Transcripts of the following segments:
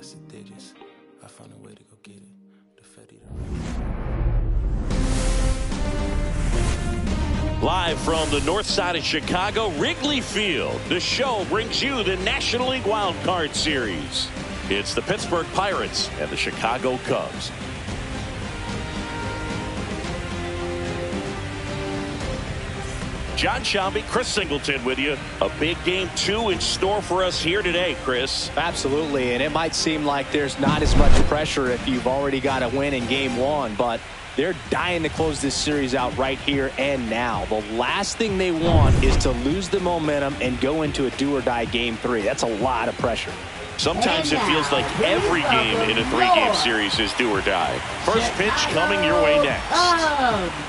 said they just, I found a way to go get it. The Fetty. Live from the north side of Chicago, Wrigley Field, the show brings you the National League Wildcard Series. It's the Pittsburgh Pirates and the Chicago Cubs. John Shelby, Chris Singleton with you. A big game 2 in store for us here today, Chris. Absolutely, and it might seem like there's not as much pressure if you've already got a win in game 1, but they're dying to close this series out right here and now. The last thing they want is to lose the momentum and go into a do-or-die game 3. That's a lot of pressure. Sometimes it feels like every game in a 3-game series is do or die. First pitch coming your way next.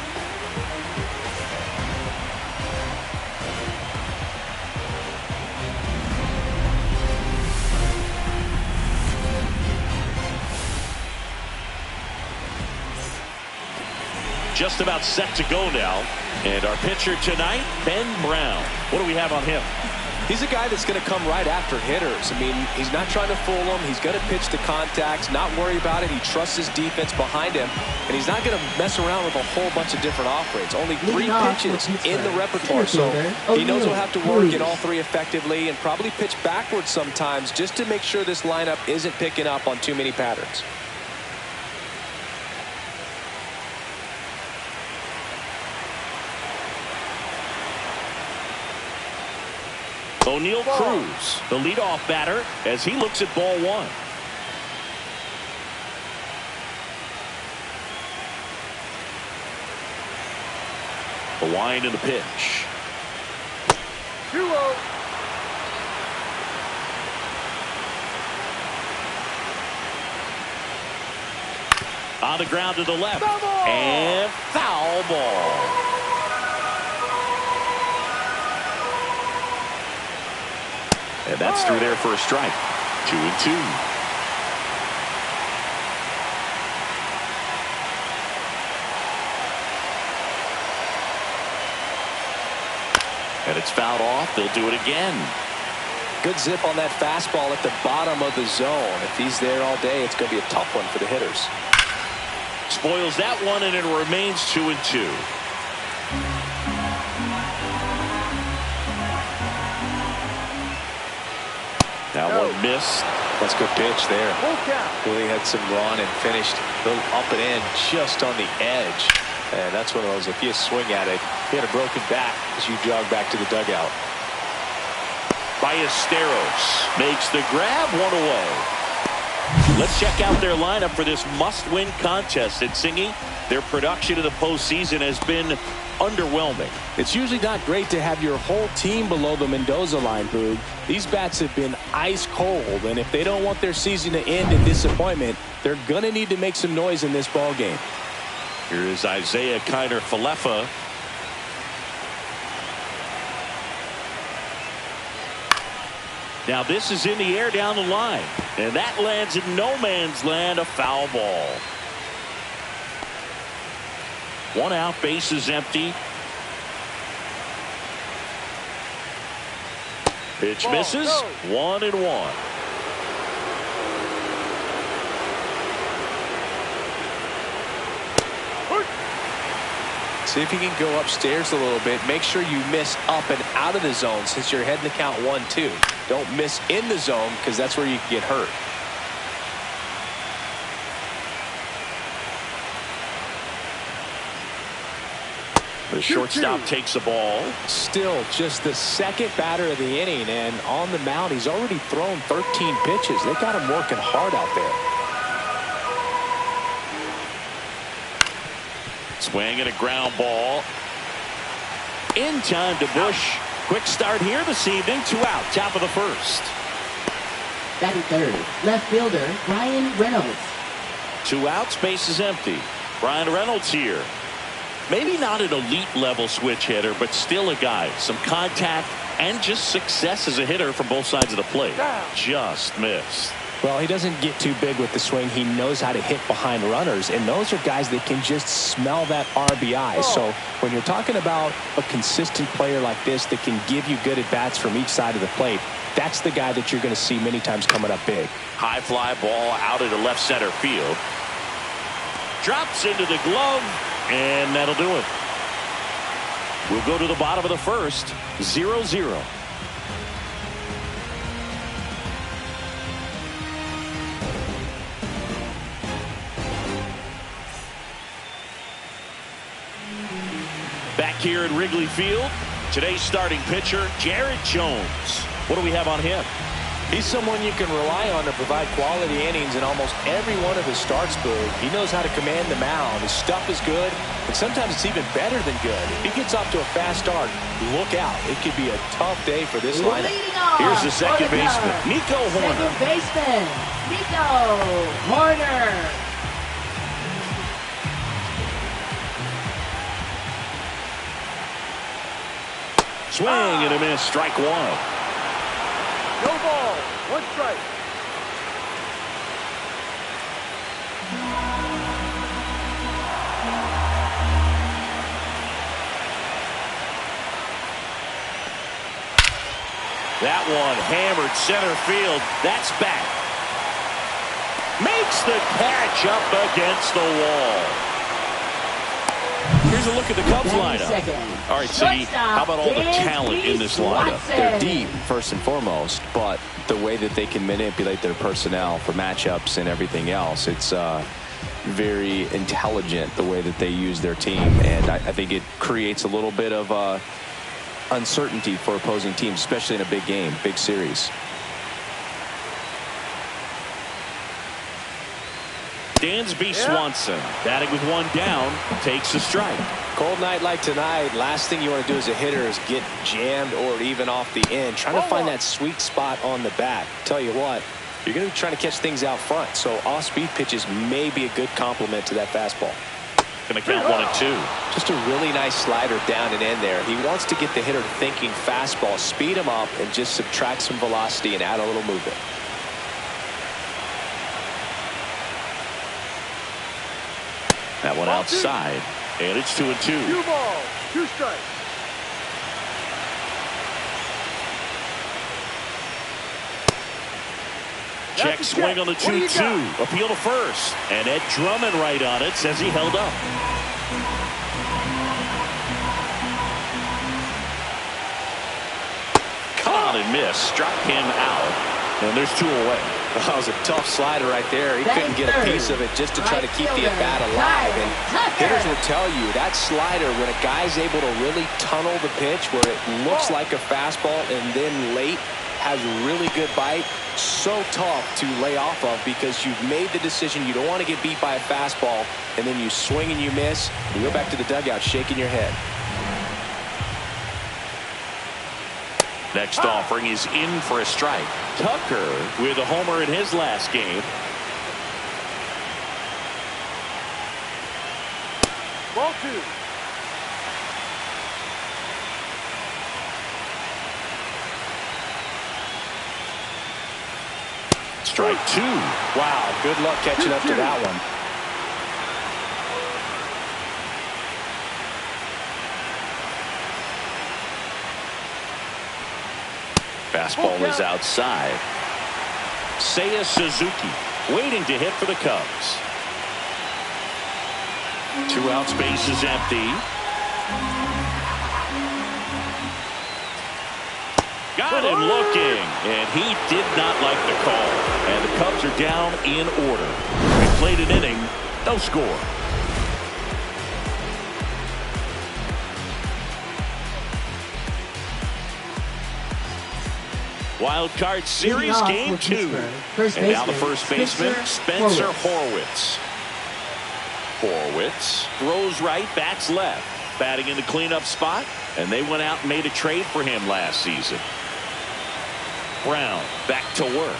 Just about set to go now. And our pitcher tonight, Ben Brown. What do we have on him? He's a guy that's going to come right after hitters. I mean, he's not trying to fool them. He's going to pitch to contacts, not worry about it. He trusts his defense behind him, and he's not going to mess around with a whole bunch of different off-rates. Only 3 pitches in the repertoire, so he knows he'll have to work at all 3 effectively and probably pitch backwards sometimes just to make sure this lineup isn't picking up on too many patterns. O'Neal Cruz, the leadoff batter, as he looks at ball 1. The wind and the pitch. 2-0. On the ground to the left. And foul ball. And that's through there for a strike. 2-2. And it's fouled off. They'll do it again. Good zip on that fastball at the bottom of the zone. If he's there all day, it's going to be a tough one for the hitters. Spoils that one, and it remains 2-2. That one missed. That's a good pitch there. Really had some run and finished a little up and in just on the edge. And that's one of those, if you swing at it, you had a broken bat as you jog back to the dugout. Ballesteros makes the grab, 1 away. Let's check out their lineup for this must-win contest. And Singy, their production in the postseason has been underwhelming. It's usually not great to have your whole team below the Mendoza line, Boog. These bats have been ice cold, and if they don't want their season to end in disappointment, they're going to need to make some noise in this ball game. Here is Isaiah Kiner-Falefa. Now this is in the air down the line, and that lands in no man's land, a foul ball. 1 out, base is empty. Pitch misses. 1-1. See if you can go upstairs a little bit. Make sure you miss up and out of the zone since you're heading to count 1-2. Don't miss in the zone because that's where you can get hurt. The shortstop takes the ball. Still just the 2nd batter of the inning, and on the mound he's already thrown 13 pitches. They got him working hard out there. Swing and a ground ball. In time to Bush. Quick start here this evening. 2 out, top of the 1st. Batting 3rd, left fielder Brian Reynolds. 2 outs, base is empty. Brian Reynolds here. Maybe not an elite level switch hitter, but still a guy. Some contact and just success as a hitter from both sides of the plate. Just missed. Well, he doesn't get too big with the swing. He knows how to hit behind runners, and those are guys that can just smell that RBI. So when you're talking about a consistent player like this that can give you good at-bats from each side of the plate, that's the guy that you're going to see many times coming up big. High fly ball out into left center field. Drops into the glove, and that'll do it. We'll go to the bottom of the first, 0-0. Back here at Wrigley Field, today's starting pitcher, Jared Jones. What do we have on him? He's someone you can rely on to provide quality innings in almost every one of his starts, Boog. He knows how to command the mound. His stuff is good, and sometimes it's even better than good. If he gets off to a fast start, look out. It could be a tough day for this lineup. Here's the second baseman, Nico Horner. Second baseman, Nico Horner. Swing and a miss, strike one. No ball, one strike. That one hammered center field. That's back. Makes the catch up against the wall. Here's a look at the Cubs lineup. All right, Siggy, how about all the talent in this lineup? They're deep, first and foremost, but the way that they can manipulate their personnel for matchups and everything else, it's very intelligent the way that they use their team, and I think it creates a little bit of uncertainty for opposing teams, especially in a big game, big series. Dansby Swanson batting with one down, takes a strike. Cold night like tonight, last thing you want to do as a hitter is get jammed or even off the end. Trying to find that sweet spot on the bat. Tell you what, you're going to be trying to catch things out front, so off-speed pitches may be a good complement to that fastball. Going to count 1-2. Just a really nice slider down and in there. He wants to get the hitter thinking fastball, speed him up, and just subtract some velocity and add a little movement. That one outside, and it's 2-2. 2 balls, 2 strikes. Check swing on the 2-2. Appeal to first. And Ed Drummond right on it, says he held up. Caught and missed. Struck him out. And there's 2 away. That was a tough slider right there. He couldn't get a piece of it just to try to keep the at-bat alive. And hitters will tell you that slider, when a guy's able to really tunnel the pitch where it looks like a fastball and then late has really good bite, so tough to lay off of because you've made the decision you don't want to get beat by a fastball, and then you swing and you miss. You go back to the dugout shaking your head. Next offering is in for a strike. Tucker with a homer in his last game. Ball 2. Strike 2. Wow, good luck catching up to that one. Fastball is outside. Seiya Suzuki waiting to hit for the Cubs. 2 outs, base is empty. Got him looking, and he did not like the call. And the Cubs are down in order. We played an inning, no score. Wildcard Series Game 2. And now the first baseman, Spencer Horwitz. Horwitz throws right, bats left. Batting in the cleanup spot, and they went out and made a trade for him last season. Brown back to work.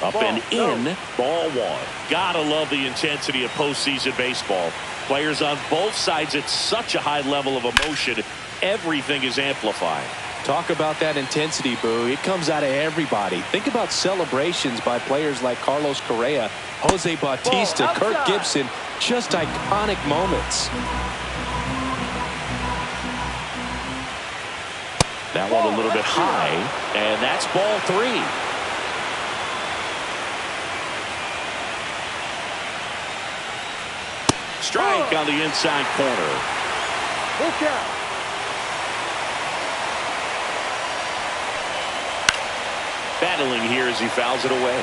Up and in, ball 1. Gotta love the intensity of postseason baseball. Players on both sides at such a high level of emotion, everything is amplified. Talk about that intensity, Boo. It comes out of everybody. Think about celebrations by players like Carlos Correa, Jose Bautista, Kirk Gibson. Just iconic moments. That one a little bit high, and that's ball 3. Strike on the inside corner. Full count. Battling here as he fouls it away.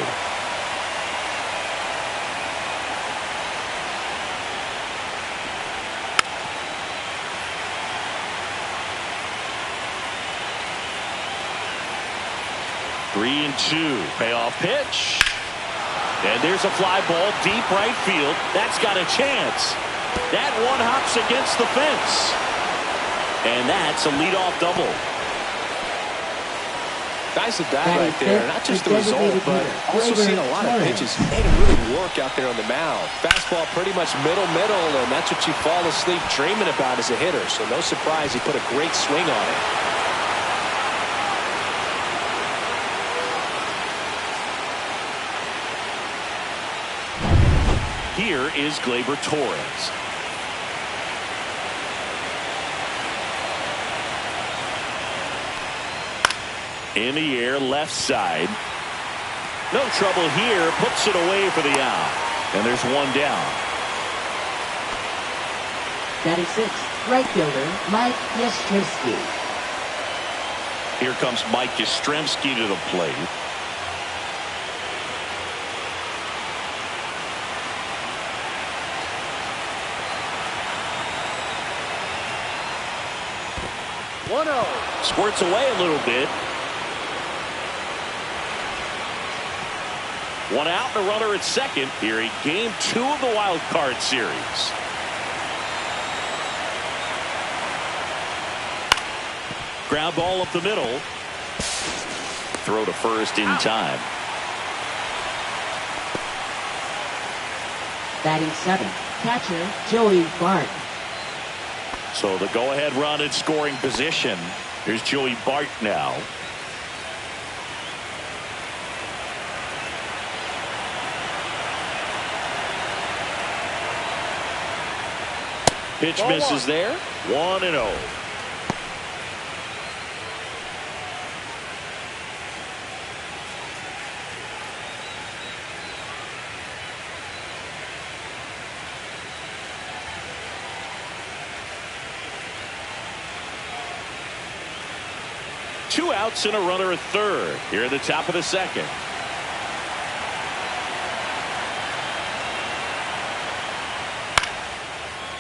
Three and 2. Payoff pitch. And there's a fly ball deep right field. That's got a chance. That one hops against the fence. And that's a leadoff double. Nice at bat right there. Not just the result, but also seeing a lot of pitches. Made him really work out there on the mound. Fastball pretty much middle, and that's what you fall asleep dreaming about as a hitter. So no surprise he put a great swing on it. Here is Gleyber Torres. In the air, left side. No trouble here. Puts it away for the out. And there's one down. That is 6. Right fielder, Mike Yastrzemski. Here comes Mike Yastrzemski to the plate. Squirts away a little bit. One out and a runner at second here in game 2 of the wild card series. Ground ball up the middle. Throw to first in time. Batting 7. Catcher, Joey Bart. So the go-ahead run in scoring position. Here's Joey Bart now. Pitch misses there. 1-0. Two outs and a runner at third here at the top of the second.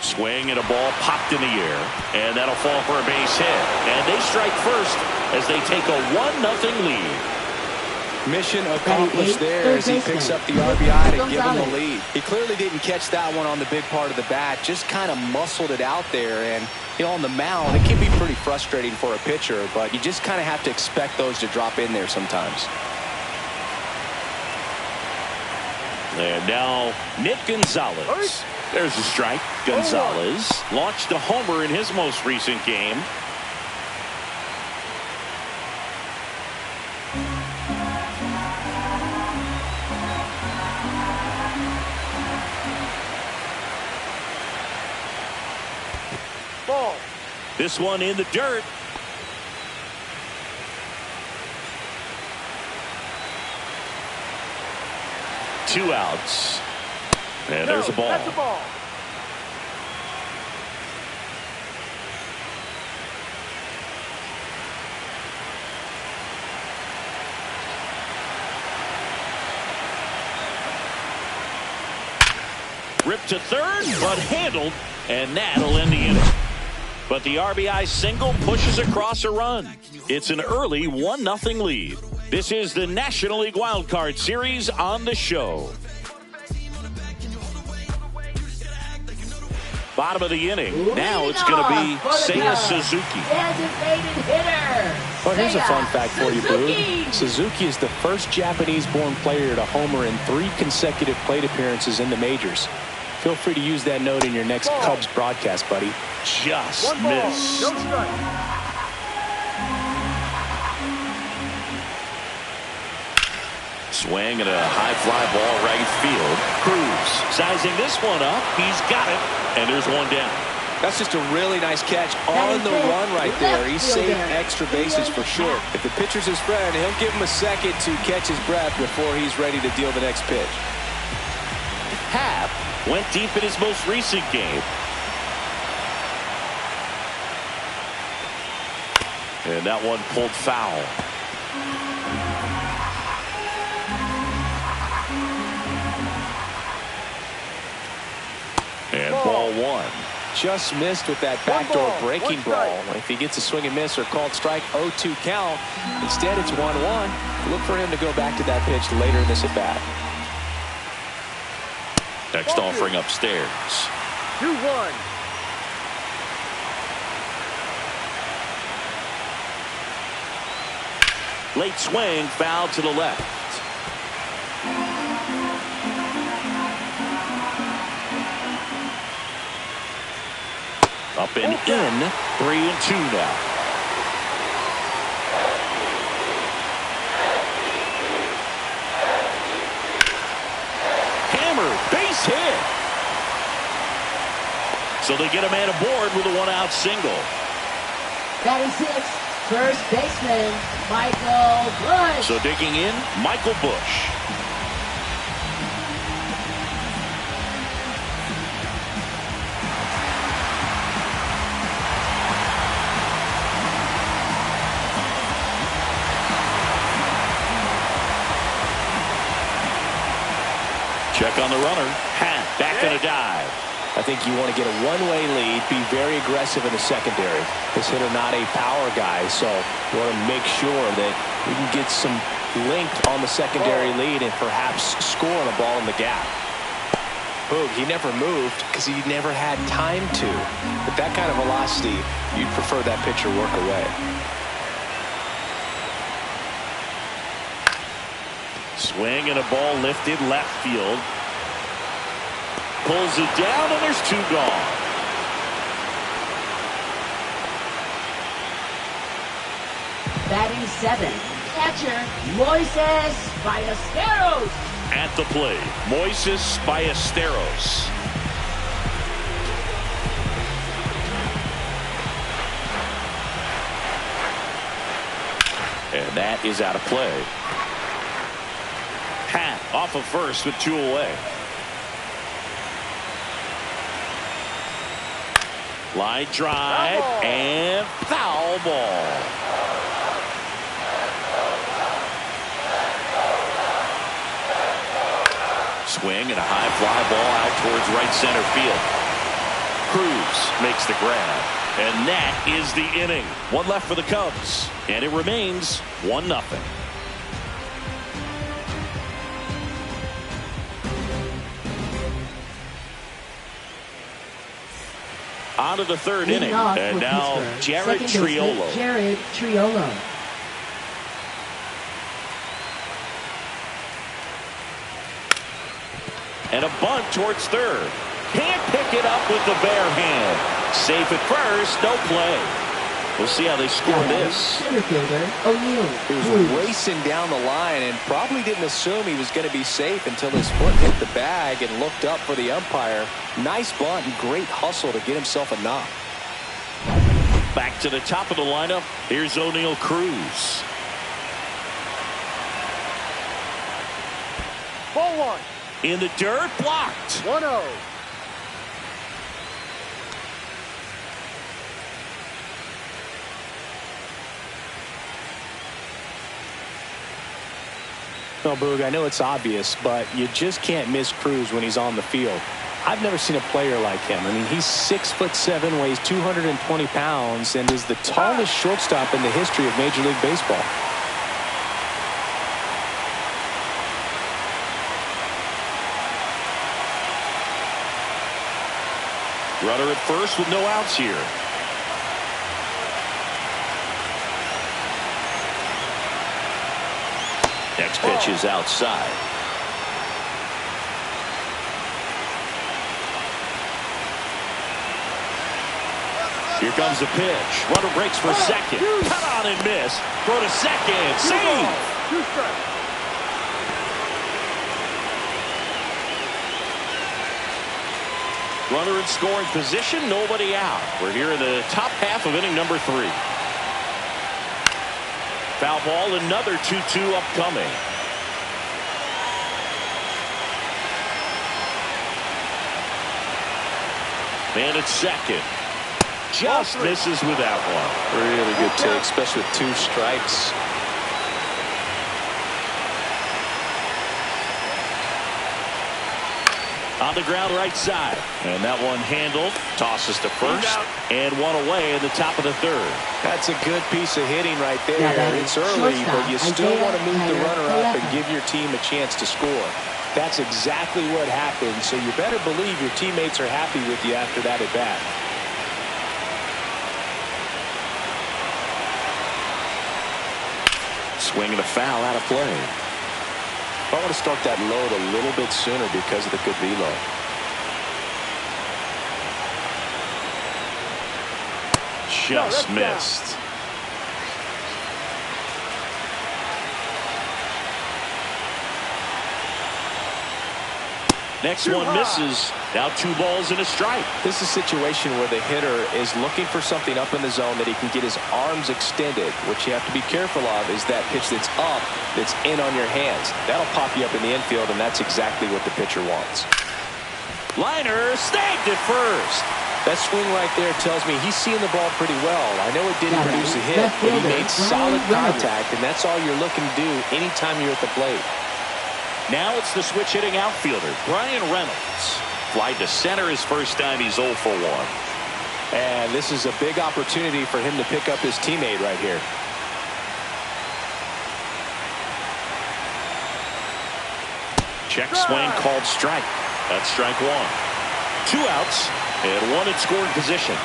Swing and a ball popped in the air, and that'll fall for a base hit. And they strike first as they take a 1-0 lead. Mission accomplished there as he picks up the RBI to give him the lead. He clearly didn't catch that one on the big part of the bat, just kind of muscled it out there. And you know, on the mound, it can be pretty frustrating for a pitcher, but you just kind of have to expect those to drop in there sometimes. And now Nick Gonzalez. There's a strike. Gonzalez launched a homer in his most recent game. Ball. This one in the dirt. Two outs. And there's a ball. That's a ball. Ripped to third, but handled, and that'll end the inning. But the RBI single pushes across a run. It's an early 1-0 lead. This is the National League Wildcard Series on the show. Bottom of the inning. Now it's going to be Seiya Suzuki. Designated hitter. Well, here's a fun fact for you, Boo. Suzuki is the first Japanese-born player to homer in 3 consecutive plate appearances in the majors. Feel free to use that note in your next Cubs broadcast, buddy. Just One ball, missed. no strike. Swing and a high fly ball right field. Cruz sizing this one up. He's got it. And there's one down. That's just a really nice catch on the run right there. He saved extra bases for sure. If the pitcher's his friend, he'll give him a second to catch his breath before he's ready to deal the next pitch. Happ went deep in his most recent game. And that one pulled foul. And ball one. Just missed with that backdoor breaking ball. If he gets a swing and miss or called strike, 0-2 count. Instead, it's 1-1. Look for him to go back to that pitch later in this at bat. Next offering upstairs. 2-1. Late swing, foul to the left. Up and in, 3-2 now. Hammer, base hit. So they get a man aboard with a one-out single. Batting sixth, first baseman, Michael Busch. So digging in, Michael Busch. Check on the runner. Happ back in a dive. I think you want to get a one-way lead, be very aggressive in the secondary. This hitter not a power guy, so you want to make sure that we can get some length on the secondary lead and perhaps score on a ball in the gap. Boog, he never moved because he never had time to. With that kind of velocity, you'd prefer that pitcher work away. Swing and a ball lifted left field. Pulls it down and there's two gone. Batting seventh, catcher, Moises Ballesteros. At the plate, Moises Ballesteros. And that is out of play. Happ off of first with two away. Line drive and foul ball. Swing and a high fly ball out towards right center field. Cruz makes the grab. And that is the inning. One left for the Cubs. And it remains 1-0. On to the third inning. And now Jared Triolo. Jared Triolo. And a bunt towards third. Can't pick it up with the bare hand. Safe at first, no play. We'll see how they score this. Center fielder O'Neill. He was racing down the line and probably didn't assume he was going to be safe until his foot hit the bag and looked up for the umpire. Nice bunt and great hustle to get himself a knock. Back to the top of the lineup. Here's O'Neill Cruz. Ball one. In the dirt, blocked. 1-0. No, Boog, I know it's obvious, but you just can't miss Cruz when he's on the field. I've never seen a player like him. I mean, he's 6'7", weighs 220 pounds, and is the tallest shortstop in the history of Major League Baseball. Runner at first with no outs here. Next pitch is outside. Here comes the pitch. Runner breaks for second. Cut on and miss. Throw to second. Save. 2 strikes. Runner in scoring position, nobody out. We're here in the top half of inning number 3. Foul ball, another 2-2 upcoming. Man at second. Just misses with that one. Really good take, especially with 2 strikes. On the ground right side. And that one handled. Tosses to first. And one away in the top of the 3rd. That's a good piece of hitting right there. It's early, but you still want to move the runner up and give your team a chance to score. That's exactly what happened, so you better believe your teammates are happy with you after that at bat. Swing and a foul out of play. I want to start that load a little bit sooner because of the good velo. Just missed. Next one misses. Now 2 balls and a strike. This is a situation where the hitter is looking for something up in the zone that he can get his arms extended. What you have to be careful of is that pitch that's up, that's in on your hands. That'll pop you up in the infield, and that's exactly what the pitcher wants. Liner snagged it first. That swing right there tells me he's seeing the ball pretty well. I know it didn't produce a hit, but he made solid contact, and that's all you're looking to do anytime you're at the plate. Now it's the switch hitting outfielder, Brian Reynolds. Fly to center his first time. He's 0 for 1. And this is a big opportunity for him to pick up his teammate right here. Check swing called strike. That's strike 1. 2 outs and 1 in scoring position.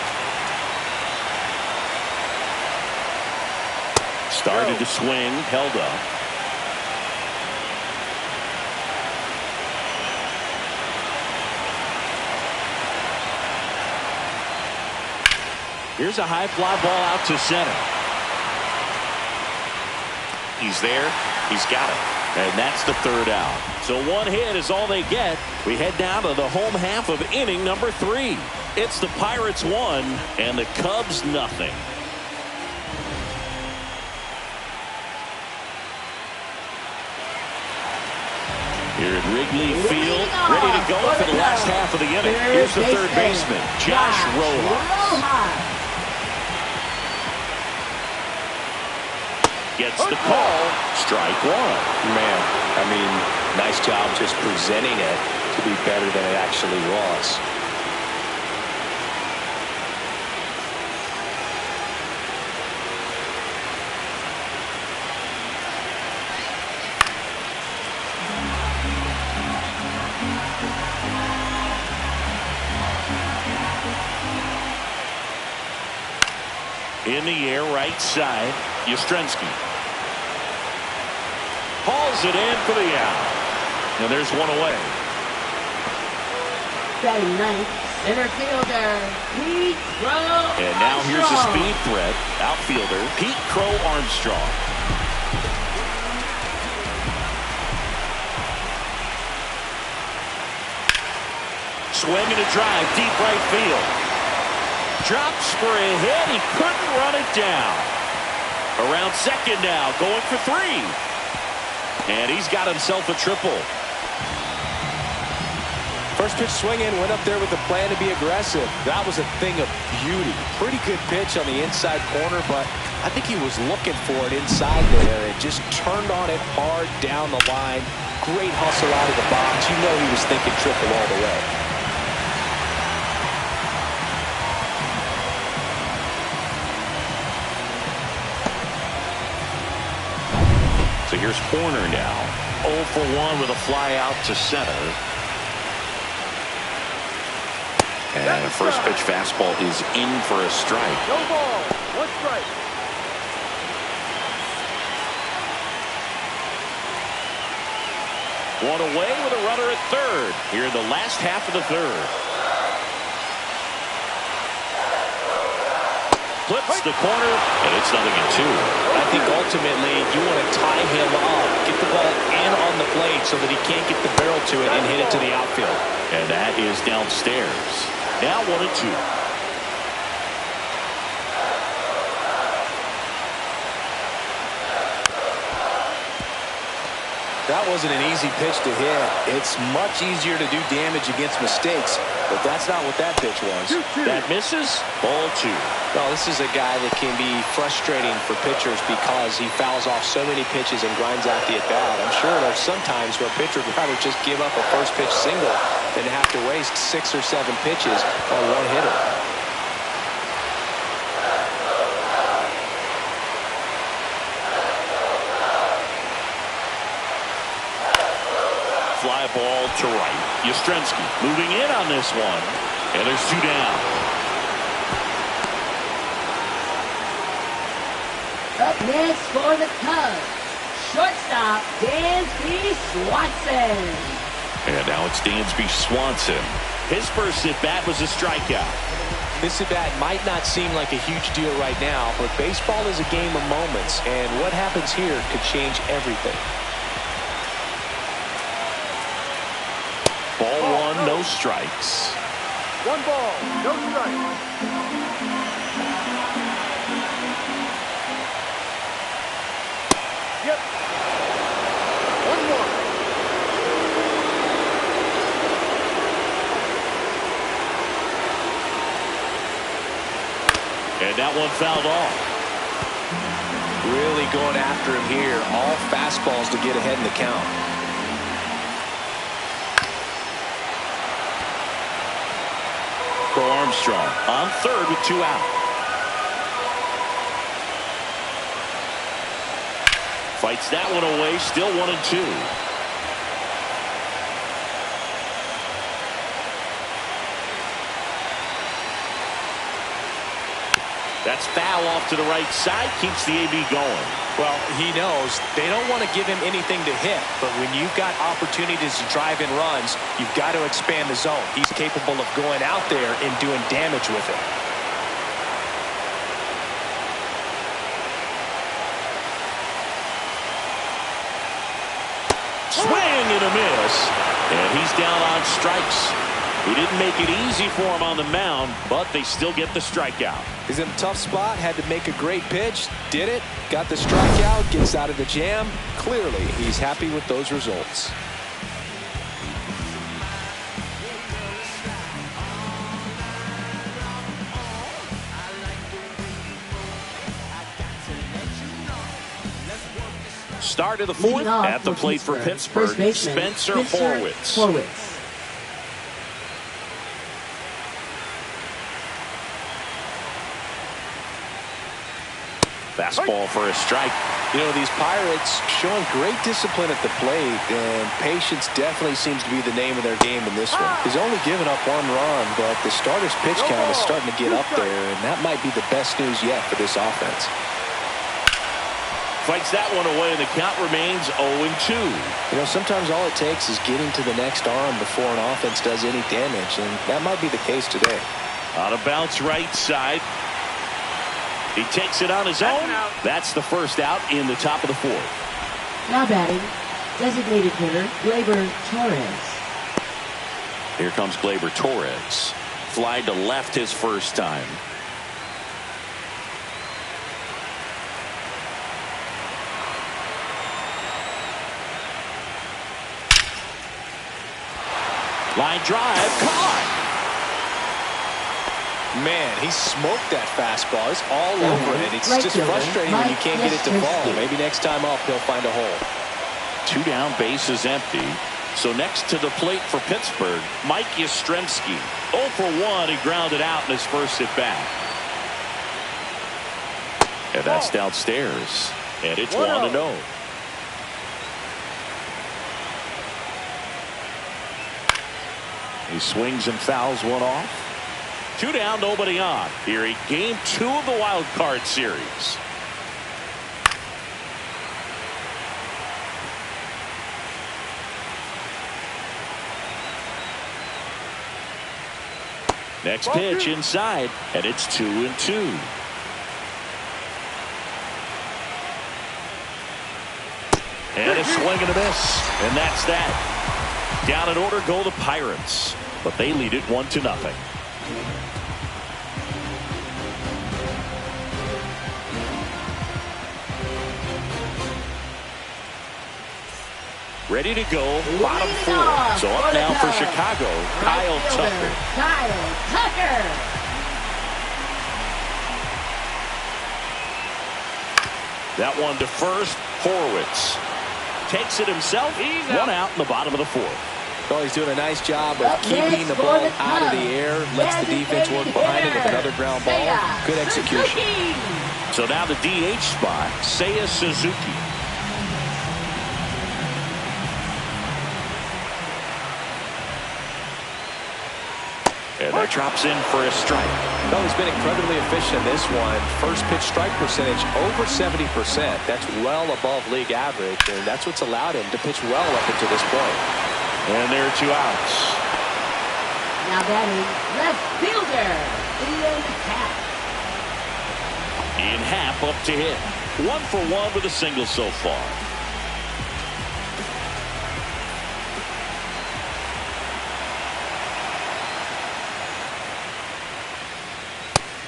Started to swing, held up. Here's a high fly ball out to center. He's there. He's got it. And that's the 3rd out. So 1 hit is all they get. We head down to the home half of inning number 3. It's the Pirates 1 and the Cubs nothing. Here at Wrigley Field, ready to go for the last half of the inning. Here's the 3rd baseman, Josh Rojas. Gets the call. Strike 1. Man, I mean, nice job just presenting it to be better than it actually was. In the air, right side, Yastrzemski. Hauls it in for the out. And there's 1 away. Batting 9th, center fielder, Pete Crow. And now here's a speed threat. Outfielder, Pete Crow Armstrong. Swing and a drive, deep right field. Drops for a hit. He couldn't run it down. Around second now, going for 3. And he's got himself a triple. First pitch swinging, went up there with a plan to be aggressive. That was a thing of beauty. Pretty good pitch on the inside corner, but I think he was looking for it inside there and just turned on it hard down the line. Great hustle out of the box. You know he was thinking triple all the way. So here's Horner now. 0 for 1 with a fly out to center. And a first pitch fastball is in for a strike. No ball. 1 strike. One away with a runner at 3rd. Here in the last half of the 3rd. Flips the corner, and it's 0-2. I think ultimately you want to tie him up, get the ball in on the plate so that he can't get the barrel to it and hit it to the outfield. And that is downstairs. Now 1-2. That wasn't an easy pitch to hit. It's much easier to do damage against mistakes, but that's not what that pitch was. That misses. Ball 2. Well, this is a guy that can be frustrating for pitchers because he fouls off so many pitches and grinds out the at-bat. I'm sure there's some times where a pitcher would rather just give up a first pitch single than have to waste 6 or 7 pitches on one hitter. Fly ball to right. Yastrzemski moving in on this one. And there's 2 down. Up next for the Cubs, shortstop Dansby Swanson. And now it's Dansby Swanson. His first at-bat was a strikeout. This at-bat might not seem like a huge deal right now, but baseball is a game of moments, and what happens here could change everything. Ball 1, no strikes. 1 ball, no strikes. Yep. 1 more. And that one fouled off. Really going after him here. All fastballs to get ahead in the count. Armstrong on third with 2 out. Fights that one away, still 1-2. That's foul off to the right side, keeps the AB going. Well, he knows they don't want to give him anything to hit, but when you've got opportunities to drive in runs, you've got to expand the zone. He's capable of going out there and doing damage with it. Swing and a miss, and he's down on strikes. He didn't make it easy for him on the mound, but they still get the strikeout. He's in a tough spot, had to make a great pitch, did it, got the strikeout, gets out of the jam. Clearly, he's happy with those results. Start of the 4th at the plate for Pittsburgh, Spencer Horwitz. Fastball for a strike. You know, these Pirates showing great discipline at the plate, and patience definitely seems to be the name of their game in this one. He's only given up 1 run, but the starter's pitch count is starting to get up there, and that might be the best news yet for this offense. Fights that one away, and the count remains 0-2. You know, sometimes all it takes is getting to the next arm before an offense does any damage, and that might be the case today. On a bounce right side. He takes it on his own. That's the first out in the top of the 4th. Now batting, designated hitter Gleyber Torres. Here comes Gleyber Torres. Fly to left his first time. Line drive, caught. Man, he smoked that fastball. It's all over it. It's just frustrating when you can't get it to fall. Maybe next time up he'll find a hole. 2 down, base is empty. So next to the plate for Pittsburgh, Mike Yastrzemski. 0 for 1, he grounded out in his first at bat. And that's downstairs. And it's 1-0. He swings and fouls one off. 2 down, nobody on. Here in game 2 of the wild card series. Next pitch inside, and it's 2-2. And a swing and a miss. And that's that. Down in order go the Pirates. But they lead it 1-0. Ready to go, bottom four. So up now for Chicago, Kyle Tucker. Kyle Tucker. That one to first, Horwitz. Takes it himself, one out in the bottom of the fourth. Well, he's doing a nice job of keeping the ball out of the air, lets the defense work behind him with another ground ball. Good execution. So now the DH spot, Seiya Suzuki. And that drops in for a strike. Well, he's been incredibly efficient in this one. First pitch strike percentage over 70%. That's well above league average, and that's what's allowed him to pitch well up until this point. And there are 2 outs. Now batting left fielder, Ian Happ. Ian Happ up to hit. 1 for 1 with a single so far.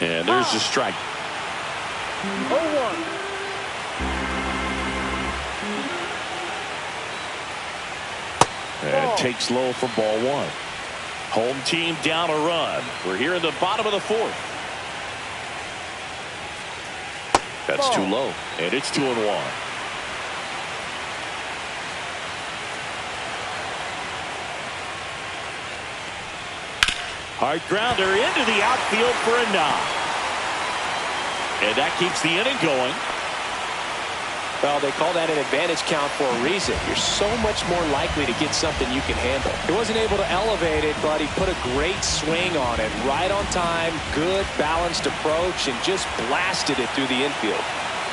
And there's the strike. 0-1. And takes low for ball 1. Home team down a run. We're here in the bottom of the fourth. That's too low. And it's 2-1. Hard grounder into the outfield for a knock. And that keeps the inning going. Well, they call that an advantage count for a reason. You're so much more likely to get something you can handle. He wasn't able to elevate it, but he put a great swing on it. Right on time, good balanced approach, and just blasted it through the infield.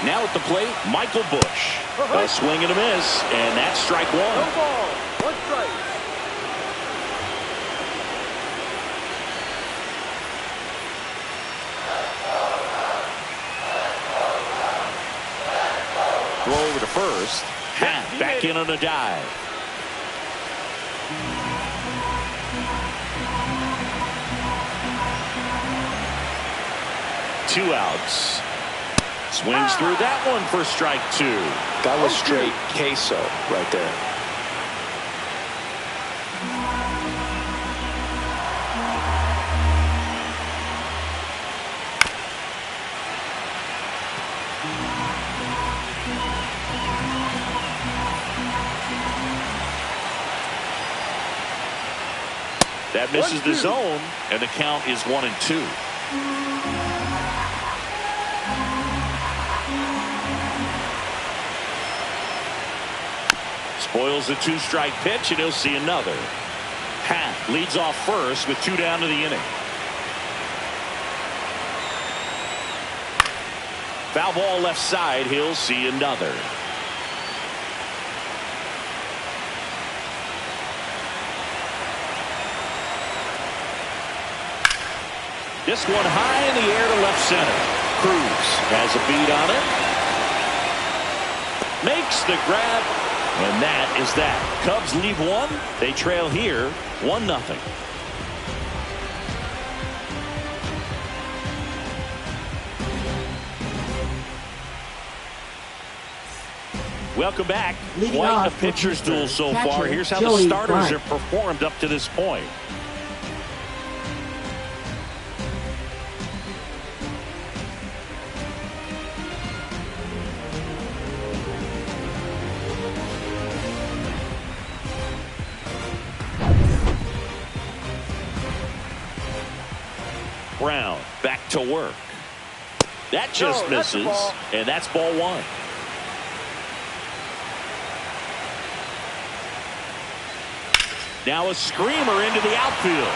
Now at the plate, Michael Busch. A swing and a miss, and that's strike 1. No ball. 1 strike. Throw over to first. Happ back in on a dive. Two outs. Swings through that one for strike 2. That was straight queso right there. That misses the zone, and the count is 1-2. Spoils the 2-strike pitch, and he'll see another. Happ leads off first with 2 down to the inning. Foul ball left side, he'll see another. This one high in the air to left center. Cruz has a beat on it. Makes the grab. And that is that. Cubs lead 1. They trail here 1-0. Welcome back. Quite a pitcher's duel so far. Here's how the starters have performed up to this point. Brown back to work. That just misses, and that's ball 1. Now a screamer into the outfield.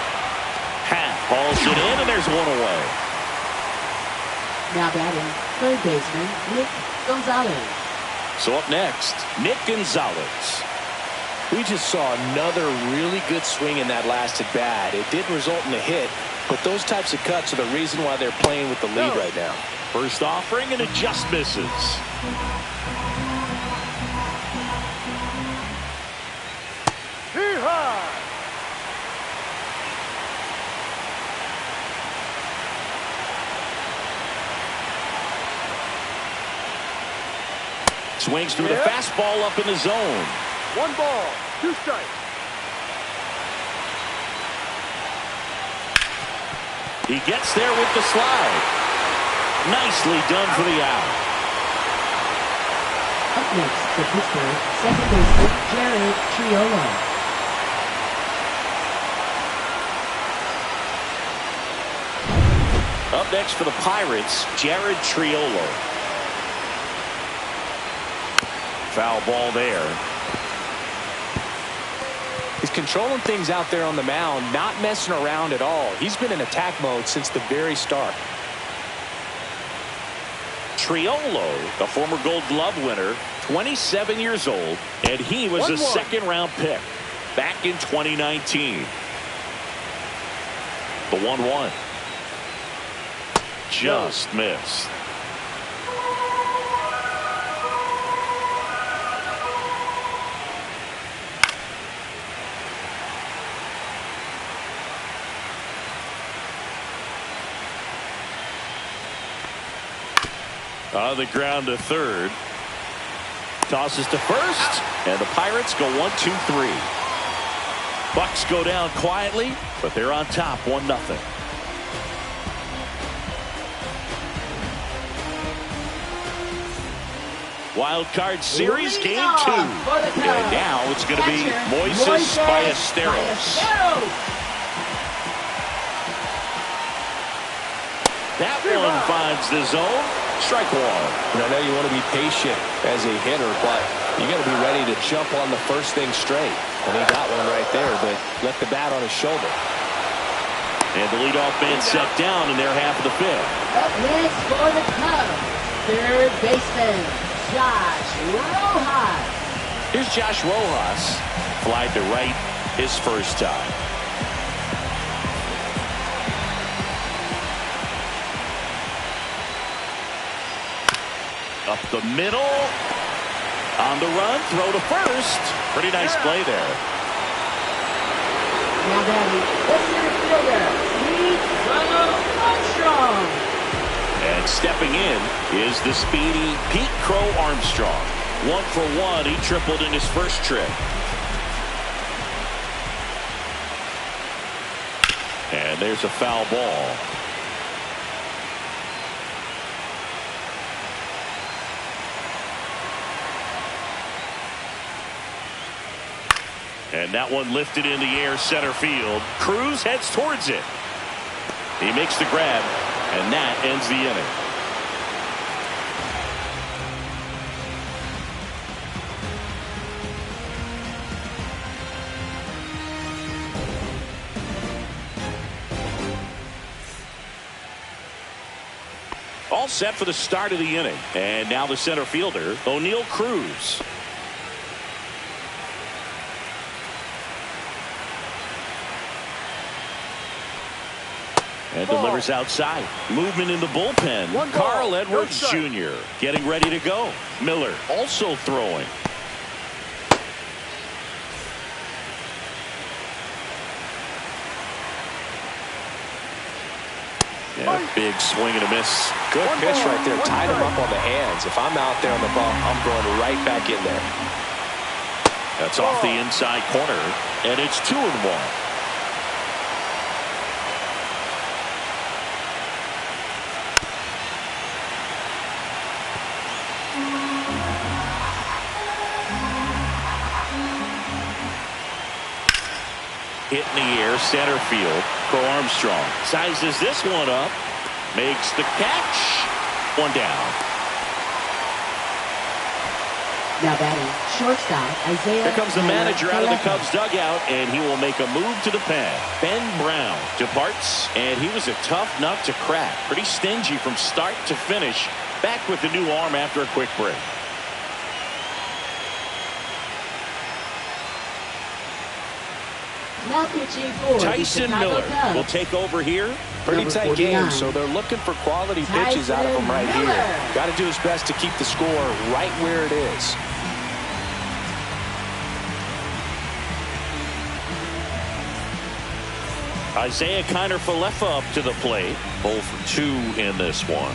Happ hauls it in, and there's 1 away. Now batting third baseman Nick Gonzalez. So up next, Nick Gonzalez. We just saw another really good swing in that last at bat. It didn't result in a hit, but those types of cuts are the reason why they're playing with the lead right now. First offering, and it just misses. Swings through the fastball up in the zone. 1 ball, 2 strikes. He gets there with the slide. Nicely done for the out. Up next for Pittsburgh, second baseman Jared Triolo. Up next for the Pirates, Jared Triolo. Foul ball there. He's controlling things out there on the mound, not messing around at all. He's been in attack mode since the very start. Triolo, the former Gold Glove winner, 27 years old, and he was a second-round pick back in 2019. The 1-1. Just missed. On the ground to third. Tosses to first, and the Pirates go 1-2-3. Bucks go down quietly, but they're on top 1-0. Wildcard Series Game 2. And now it's going to be Moises Ballesteros. That one finds the zone. Strike 1. And I know you want to be patient as a hitter, but you got to be ready to jump on the first thing straight. And he got one right there, but left the bat on his shoulder. And the leadoff man set down in their half of the fifth. Up next for the Cubs, third baseman Josh Rojas. Here's Josh Rojas. Flied to right his first time. Up the middle. On the run. Throw to first. Pretty nice play there. Now batting, the center fielder, Pete Armstrong. And stepping in is the speedy Pete Crow Armstrong. 1 for 1. He tripled in his first trip. And there's a foul ball. And that one lifted in the air center field. Cruz heads towards it. He makes the grab, and that ends the inning. All set for the start of the inning. And now the center fielder, O'Neal Cruz. And delivers outside. Movement in the bullpen. Carl Edwards Jr. getting ready to go. Miller also throwing. And a big swing and a miss. Good pitch right there. Tied him up on the hands. If I'm out there on the ball, I'm going right back in there. That's off the inside corner. And it's 2-1. Hit in the air, center field. Crow Armstrong sizes this one up, makes the catch. 1 down. Now batting, shortstop Isaiah. Here comes the manager out of the Cubs dugout, and he will make a move to the pen. Ben Brown departs, and he was a tough nut to crack. Pretty stingy from start to finish. Back with the new arm after a quick break. Now pitching for Tyson Miller will take over here. Pretty tight game, so they're looking for quality pitches out of him right here. Got to do his best to keep the score right where it is. Isaiah Kiner-Falefa up to the plate. 0 for 2 in this one.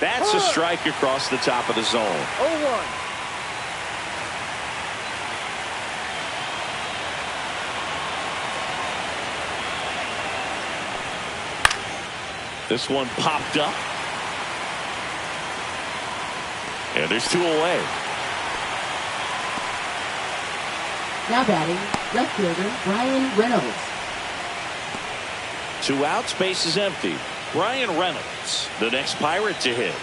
That's a strike across the top of the zone. 0-1. This one popped up. And there's 2 away. Now batting, left fielder Brian Reynolds. 2 outs, base is empty. Brian Reynolds, the next Pirate to hit.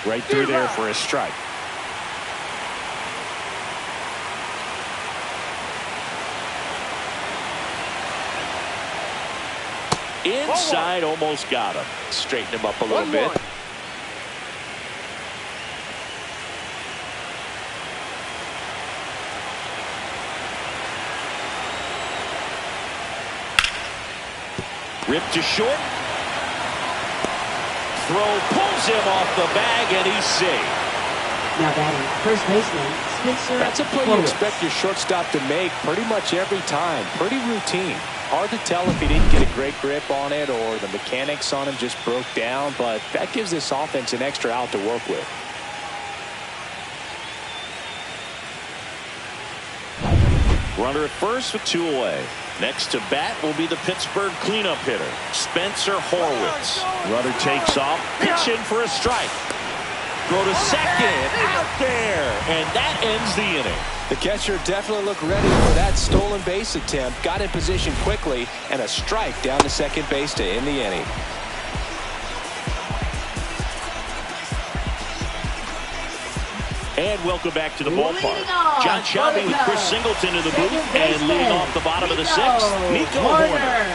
Right through there for a strike. Inside, almost got him. Straighten him up a little bit. Ripped to short. Throw pulls him off the bag, and he's safe. Now batting, first baseman Spencer. That's a play you expect your shortstop to make pretty much every time. Pretty routine. Hard to tell if he didn't get a great grip on it or the mechanics on him just broke down, but that gives this offense an extra out to work with. Runner at first with 2 away. Next to bat will be the Pittsburgh cleanup hitter, Spencer Horwitz. Runner takes off, pitch in for a strike. Throw to second, out there, and that ends the inning. The catcher definitely looked ready for that stolen base attempt, got in position quickly, and a strike down to second base to end the inning. And welcome back to the ballpark. John Shelby with Chris Singleton in the booth, and leading off the bottom of the 6th, Nico Horner.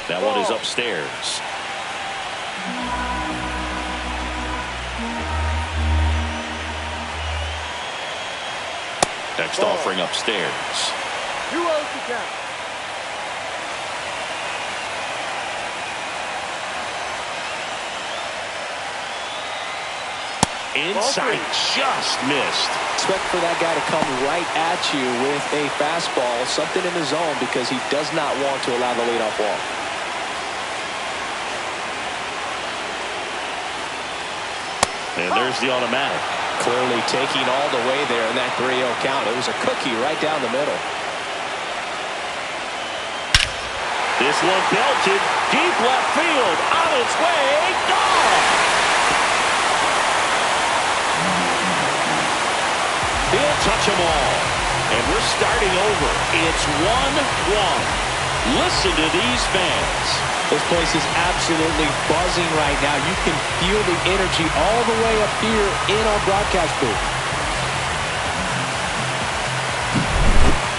That one is upstairs. Next offering upstairs. 2-0 to count. Inside, just missed. Expect for that guy to come right at you with a fastball, something in the zone, because he does not want to allow the leadoff walk. And there's the automatic. Clearly taking all the way there in that 3-0 count. It was a cookie right down the middle. This one belted deep left field, on its way, gone. He'll touch them all. And we're starting over. It's 1-1. Listen to these fans. This place is absolutely buzzing right now. You can feel the energy all the way up here in our broadcast booth.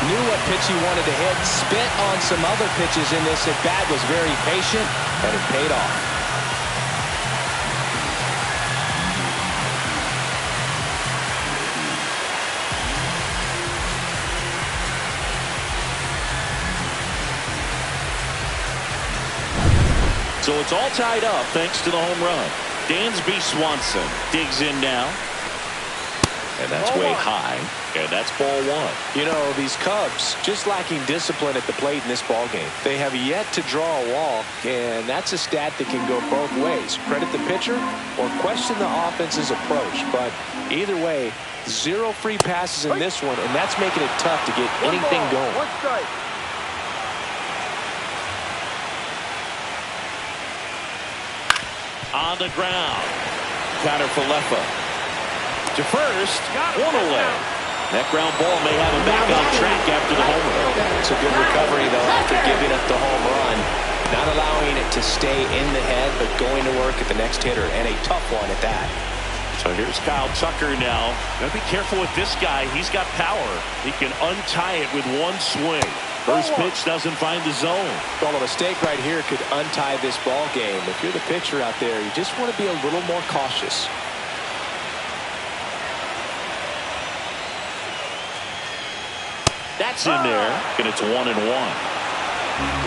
Knew what pitch he wanted to hit. Spit on some other pitches in this at bat. Was very patient, and it paid off. So it's all tied up thanks to the home run. Dansby Swanson digs in now. And that's way high. And that's ball 1. You know, these Cubs just lacking discipline at the plate in this ball game. They have yet to draw a walk, and that's a stat that can go both ways. Credit the pitcher or question the offense's approach. But either way, 0 free passes in this one, and that's making it tough to get anything going. 1 strike. On the ground. Counter for Leffa. To first, 1 away. That ground ball may have him back on track after the home run. It's a good recovery, though, after giving up the home run. Not allowing it to stay in the head, but going to work at the next hitter, and a tough one at that. So here's Kyle Tucker now. Gotta be careful with this guy. He's got power. He can untie it with 1 swing. First pitch doesn't find the zone. Well, a mistake right here could untie this ball game. If you're the pitcher out there, you just want to be a little more cautious. That's in there, and it's 1-1.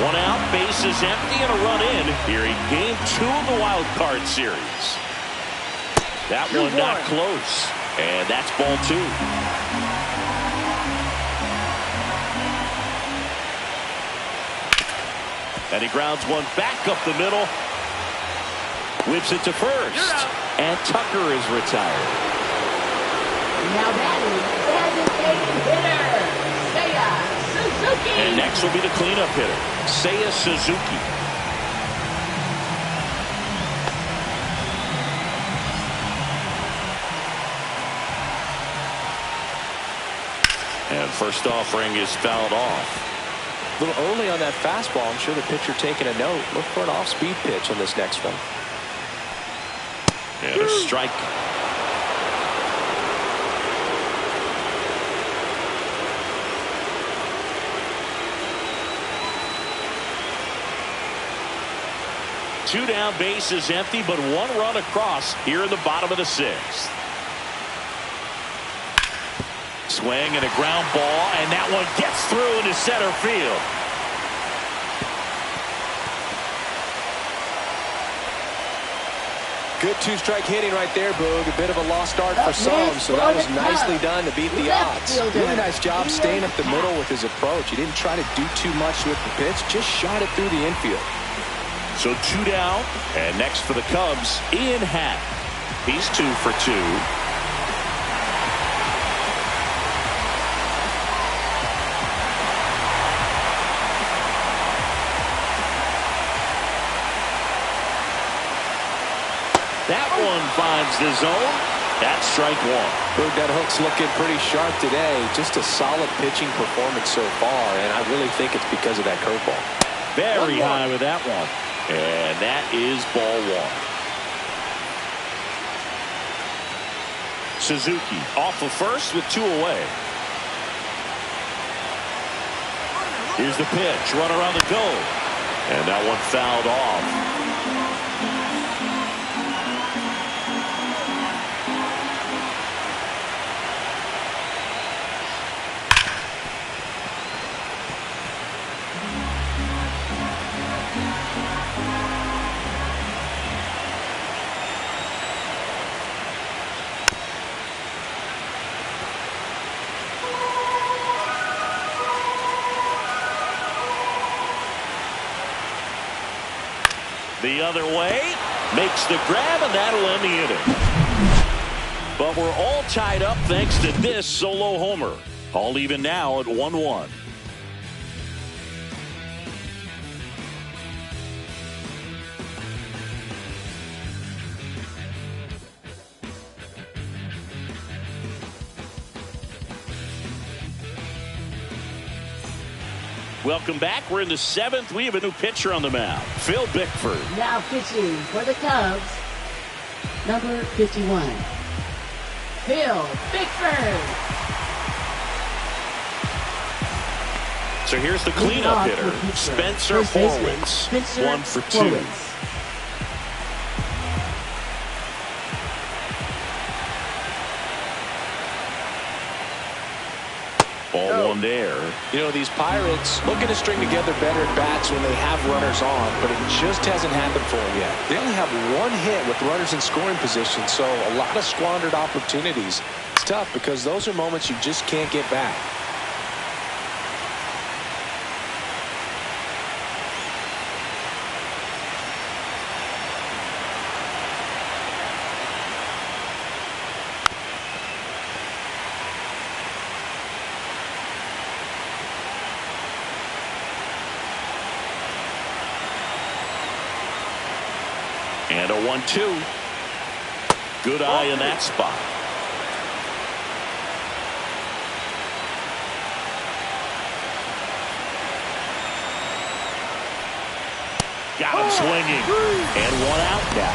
One out, bases empty, and a run in here in Game 2 of the Wild Card series. That one not close, and that's ball 2. And he grounds one back up the middle. Whips it to first. And Tucker is retired. Now batting, designated hitter, Seiya Suzuki. And next will be the cleanup hitter, Seiya Suzuki. And first offering is fouled off. A little early on that fastball. I'm sure the pitcher taking a note. Look for an off-speed pitch on this next one. And a strike. Two down, bases empty, but one run across here in the bottom of the 6th. Swing and a ground ball, and that one gets through into center field. Good two-strike hitting right there, Boog. A bit of a lost start for some, so that was nicely done to beat the odds. Really nice job staying up the middle with his approach. He didn't try to do too much with the pitch, just shot it through the infield. So 2 down, and next for the Cubs, Ian Happ. He's 2 for 2. That one finds the zone. That's strike 1. Boog, that hook's looking pretty sharp today. Just a solid pitching performance so far, and I really think it's because of that curveball. Very high with that one. And that is ball 1. Suzuki off of first with 2 away. Here's the pitch. Runner on the go. And that one fouled off. The other way, makes the grab, and that'll end the inning. But we're all tied up thanks to this solo homer. All even now at 1-1. Welcome back. We're in the 7th. We have a new pitcher on the mound, Phil Bickford. Now pitching for the Cubs, number 51, Phil Bickford. So here's the cleanup hitter, Spencer Horwitz, 1 for 2. Ball 1 there. You know, these Pirates looking to string together better at bats when they have runners on, but it just hasn't happened for them yet. They only have 1 hit with runners in scoring position, so a lot of squandered opportunities. It's tough because those are moments you just can't get back. And a 1-2. Good eye in that spot. Got him swinging. And 1 out now.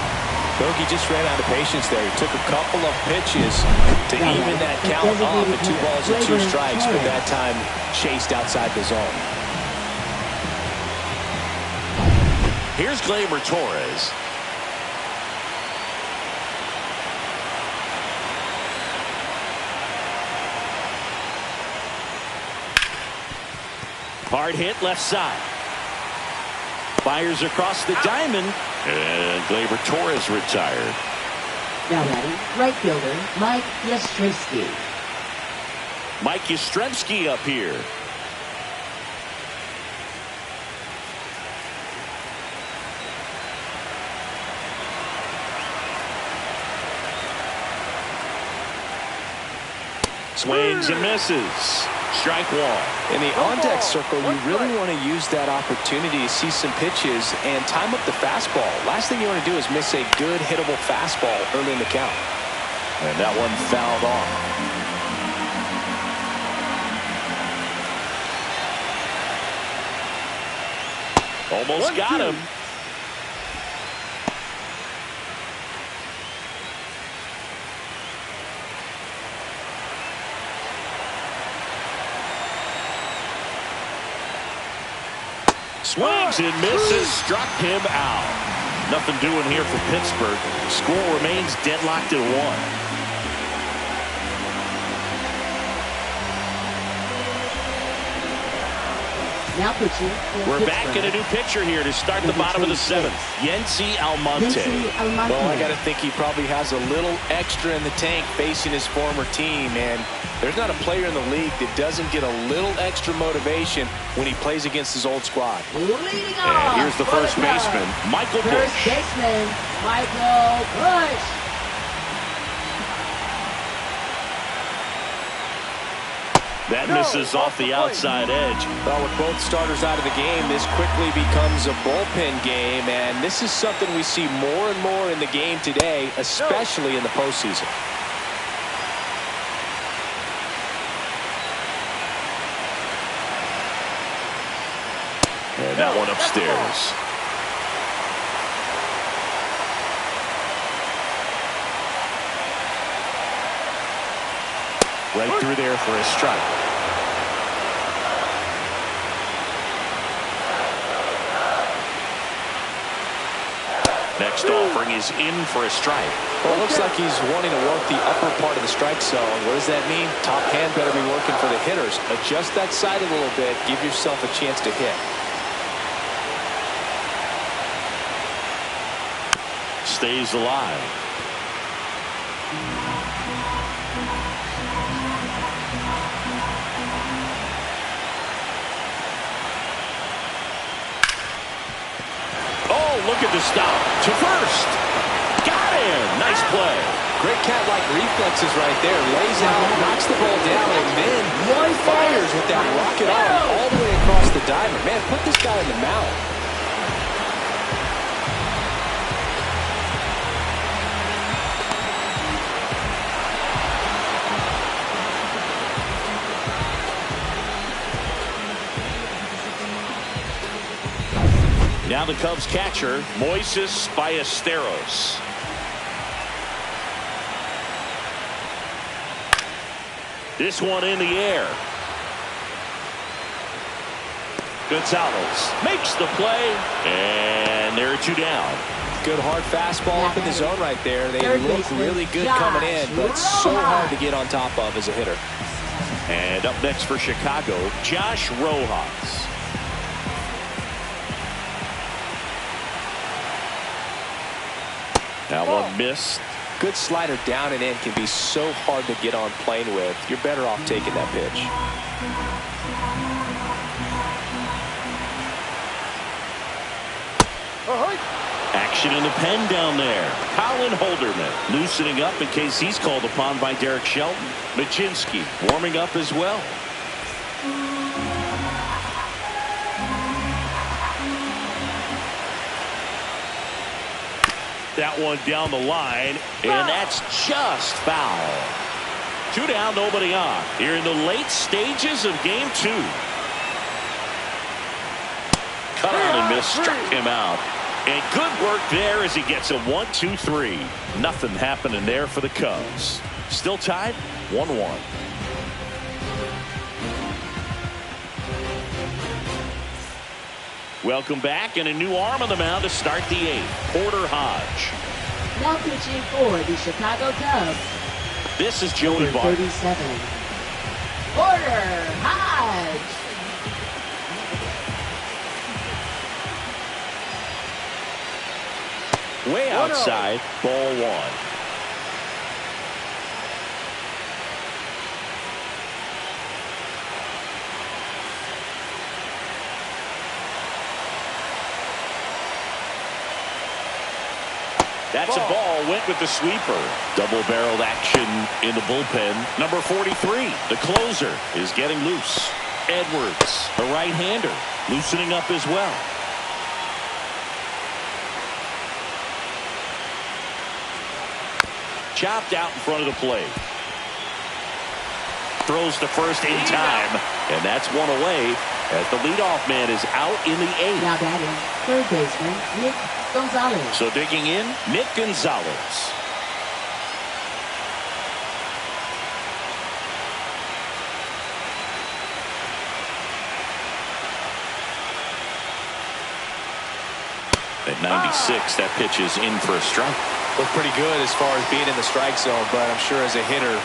Bogey just ran out of patience there. He took a couple of pitches to even that count off at 2 balls and 2 strikes, but that time chased outside the zone. Here's Gleyber Torres. Hard hit left side. Fires across the diamond. And Gleyber Torres retired. Now batting, right fielder, Mike Yastrzemski. Mike Yastrzemski up here. Swings and misses. Strike one. In the on-deck circle, you really want to use that opportunity to see some pitches and time up the fastball. Last thing you want to do is miss a good hittable fastball early in the count. And that one fouled off. Almost got him. Swings and misses. Struck him out. Nothing doing here for Pittsburgh. Score remains deadlocked at 1. Now pitching for We're back in a new pitcher here to start the bottom of the 7th. Yency Almonte. Well, I got to think he probably has a little extra in the tank facing his former team. And there's not a player in the league that doesn't get a little extra motivation when he plays against his old squad. And here's the first baseman, Michael Busch. First baseman, Michael Busch. That misses off the outside edge. Well, with both starters out of the game, this quickly becomes a bullpen game, and this is something we see more and more in the game today, especially in the postseason. And that one upstairs. Right through there for a strike. Next offering is in for a strike. Well, it looks like he's wanting to work the upper part of the strike zone. What does that mean? Top hand better be working for the hitters. Adjust that side a little bit. Give yourself a chance to hit. Stays alive. Look at the stop to first. Got him. Nice play. Great cat-like reflexes right there. Lays out, knocks the ball down, and then fires with that rocket arm all the way across the diamond. Man, put this guy in the mound. Now the Cubs catcher, Moises Ballesteros. This one in the air. Gonzalez makes the play, and there are 2 down. Good hard fastball up in the zone right there. They look really good coming in, but it's so hard to get on top of as a hitter. And up next for Chicago, Josh Rojas. That one missed. Good slider down and in can be so hard to get on plane with. You're better off taking that pitch. Action in the pen down there. Colin Holderman loosening up in case he's called upon by Derek Shelton. Machinsky warming up as well. That one down the line, and that's just foul. 2 down, nobody on. Here in the late stages of game 2. Cut on and missed, struck him out. And good work there as he gets a 1-2-3. Nothing happening there for the Cubs. Still tied, 1-1. Welcome back, and a new arm on the mound to start the 8th. Porter Hodge. Now pitching for the Chicago Cubs. This is Joey Bart. 37. Porter Hodge. Way outside, ball one. That's a ball, went with the sweeper. Double-barreled action in the bullpen. Number 43, the closer, is getting loose. Edwards, the right-hander, loosening up as well. Chopped out in front of the plate. Throws to first in time, and that's one away as the leadoff man is out in the eighth. Now batting, third baseman, Nick Gonzalez. So digging in, Nick Gonzalez. At 96, that pitch is in for a strike. Looked pretty good as far as being in the strike zone, but I'm sure as a hitter,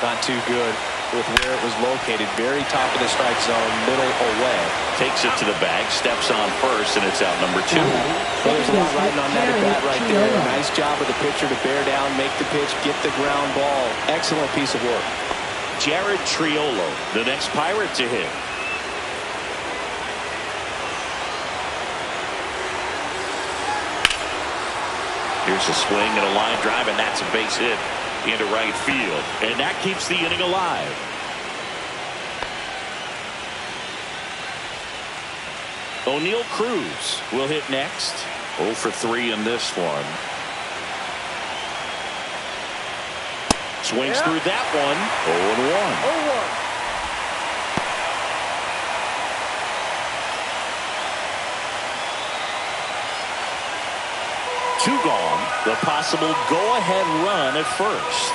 not too good with where it was located. Very top of the strike zone, middle away. Takes it to the bag, steps on first, and it's out number 2. Well, there's a lot riding on that at bat right there. Nice job of the pitcher to bear down, make the pitch, get the ground ball. Excellent piece of work. Jared Triolo, the next Pirate to hit. Here's a swing and a line drive, and that's a base hit into right field. And that keeps the inning alive. O'Neal Cruz will hit next. 0 for 3 in this one. Swings through that one. 0-1. 0-1. Two gone. The possible go-ahead run at first.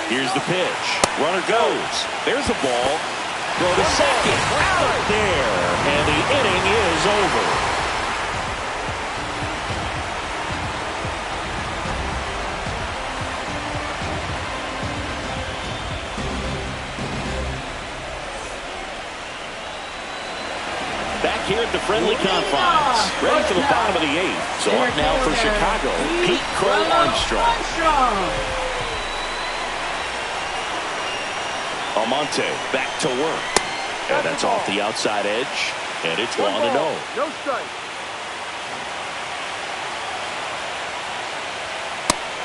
Here's the pitch. Runner goes. There's a ball. Go to second. Out there. And the inning is over. Back here at the friendly confines. Ready for the bottom of the 8th. So up now for Chicago, Pete Crow Armstrong. Almonte back to work. And that's off the outside edge. And it's 1-0. No strike.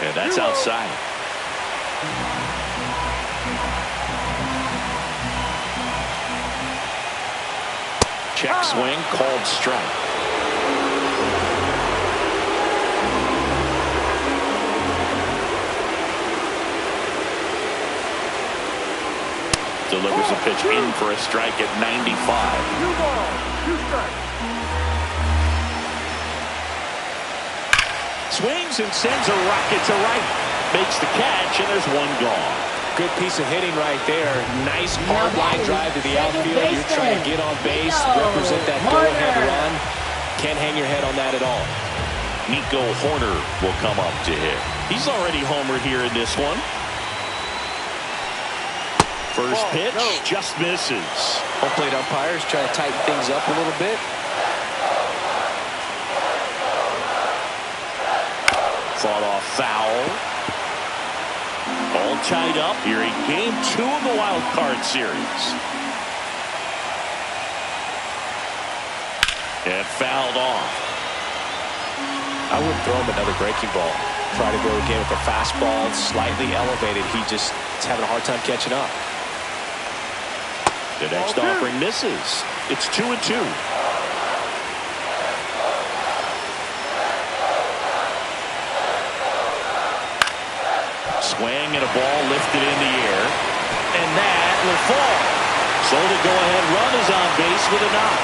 And that's outside. Check swing, called strike. Delivers a pitch in for a strike at 95. 2 balls, 2 strikes. Swings and sends a rocket to right. Makes the catch, and there's 1 gone. Good piece of hitting right there. Nice hard line drive to the outfield. You're trying to get on base, represent that go-ahead run. Can't hang your head on that at all. Nico Horner will come up to hit. He's already homered here in this one. First pitch just misses. Home plate umpires trying to tighten things up a little bit. Fought off foul. All tied up here in Game 2 of the Wild Card Series. And fouled off. I wouldn't throw him another breaking ball. Try to go again with a fastball, slightly elevated. He just is having a hard time catching up. The next offering misses. It's 2-2. Swing and a ball lifted in the air. And that will fall. So the go-ahead run is on base with a knock.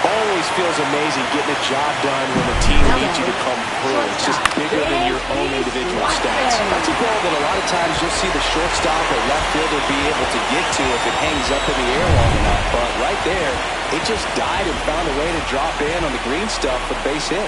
Always feels amazing getting a job done when the team needs you to come through. It's just bigger than your own individual stats. That's a ball that a lot of times you'll see the shortstop or left fielder be able to get to if it hangs up in the air long enough. But right there, it just died and found a way to drop in on the green stuff for base hit.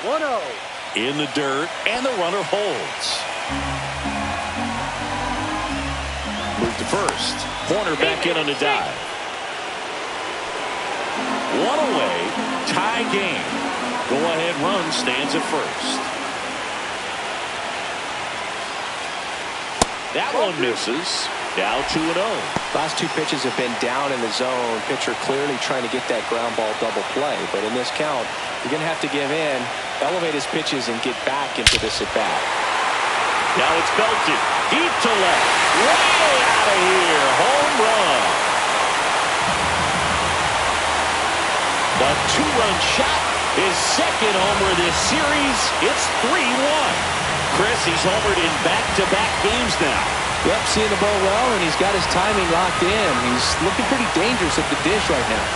1-0. In the dirt, and the runner holds. Move to first. Corner back in on the dive. One away. Tie game. Go-ahead run stands at first. That one misses. Now 2-0. Last two pitches have been down in the zone. Pitcher clearly trying to get that ground ball double play. But in this count, you're going to have to give in, elevate his pitches, and get back into this at-bat. Now it's belted. Deep to left. Way out of here. Home run. The two-run shot. His second homer this series. It's 3-1. Chris, he's homered in back-to-back games now. Yep, seeing the ball well, and he's got his timing locked in. He's looking pretty dangerous at the dish right now.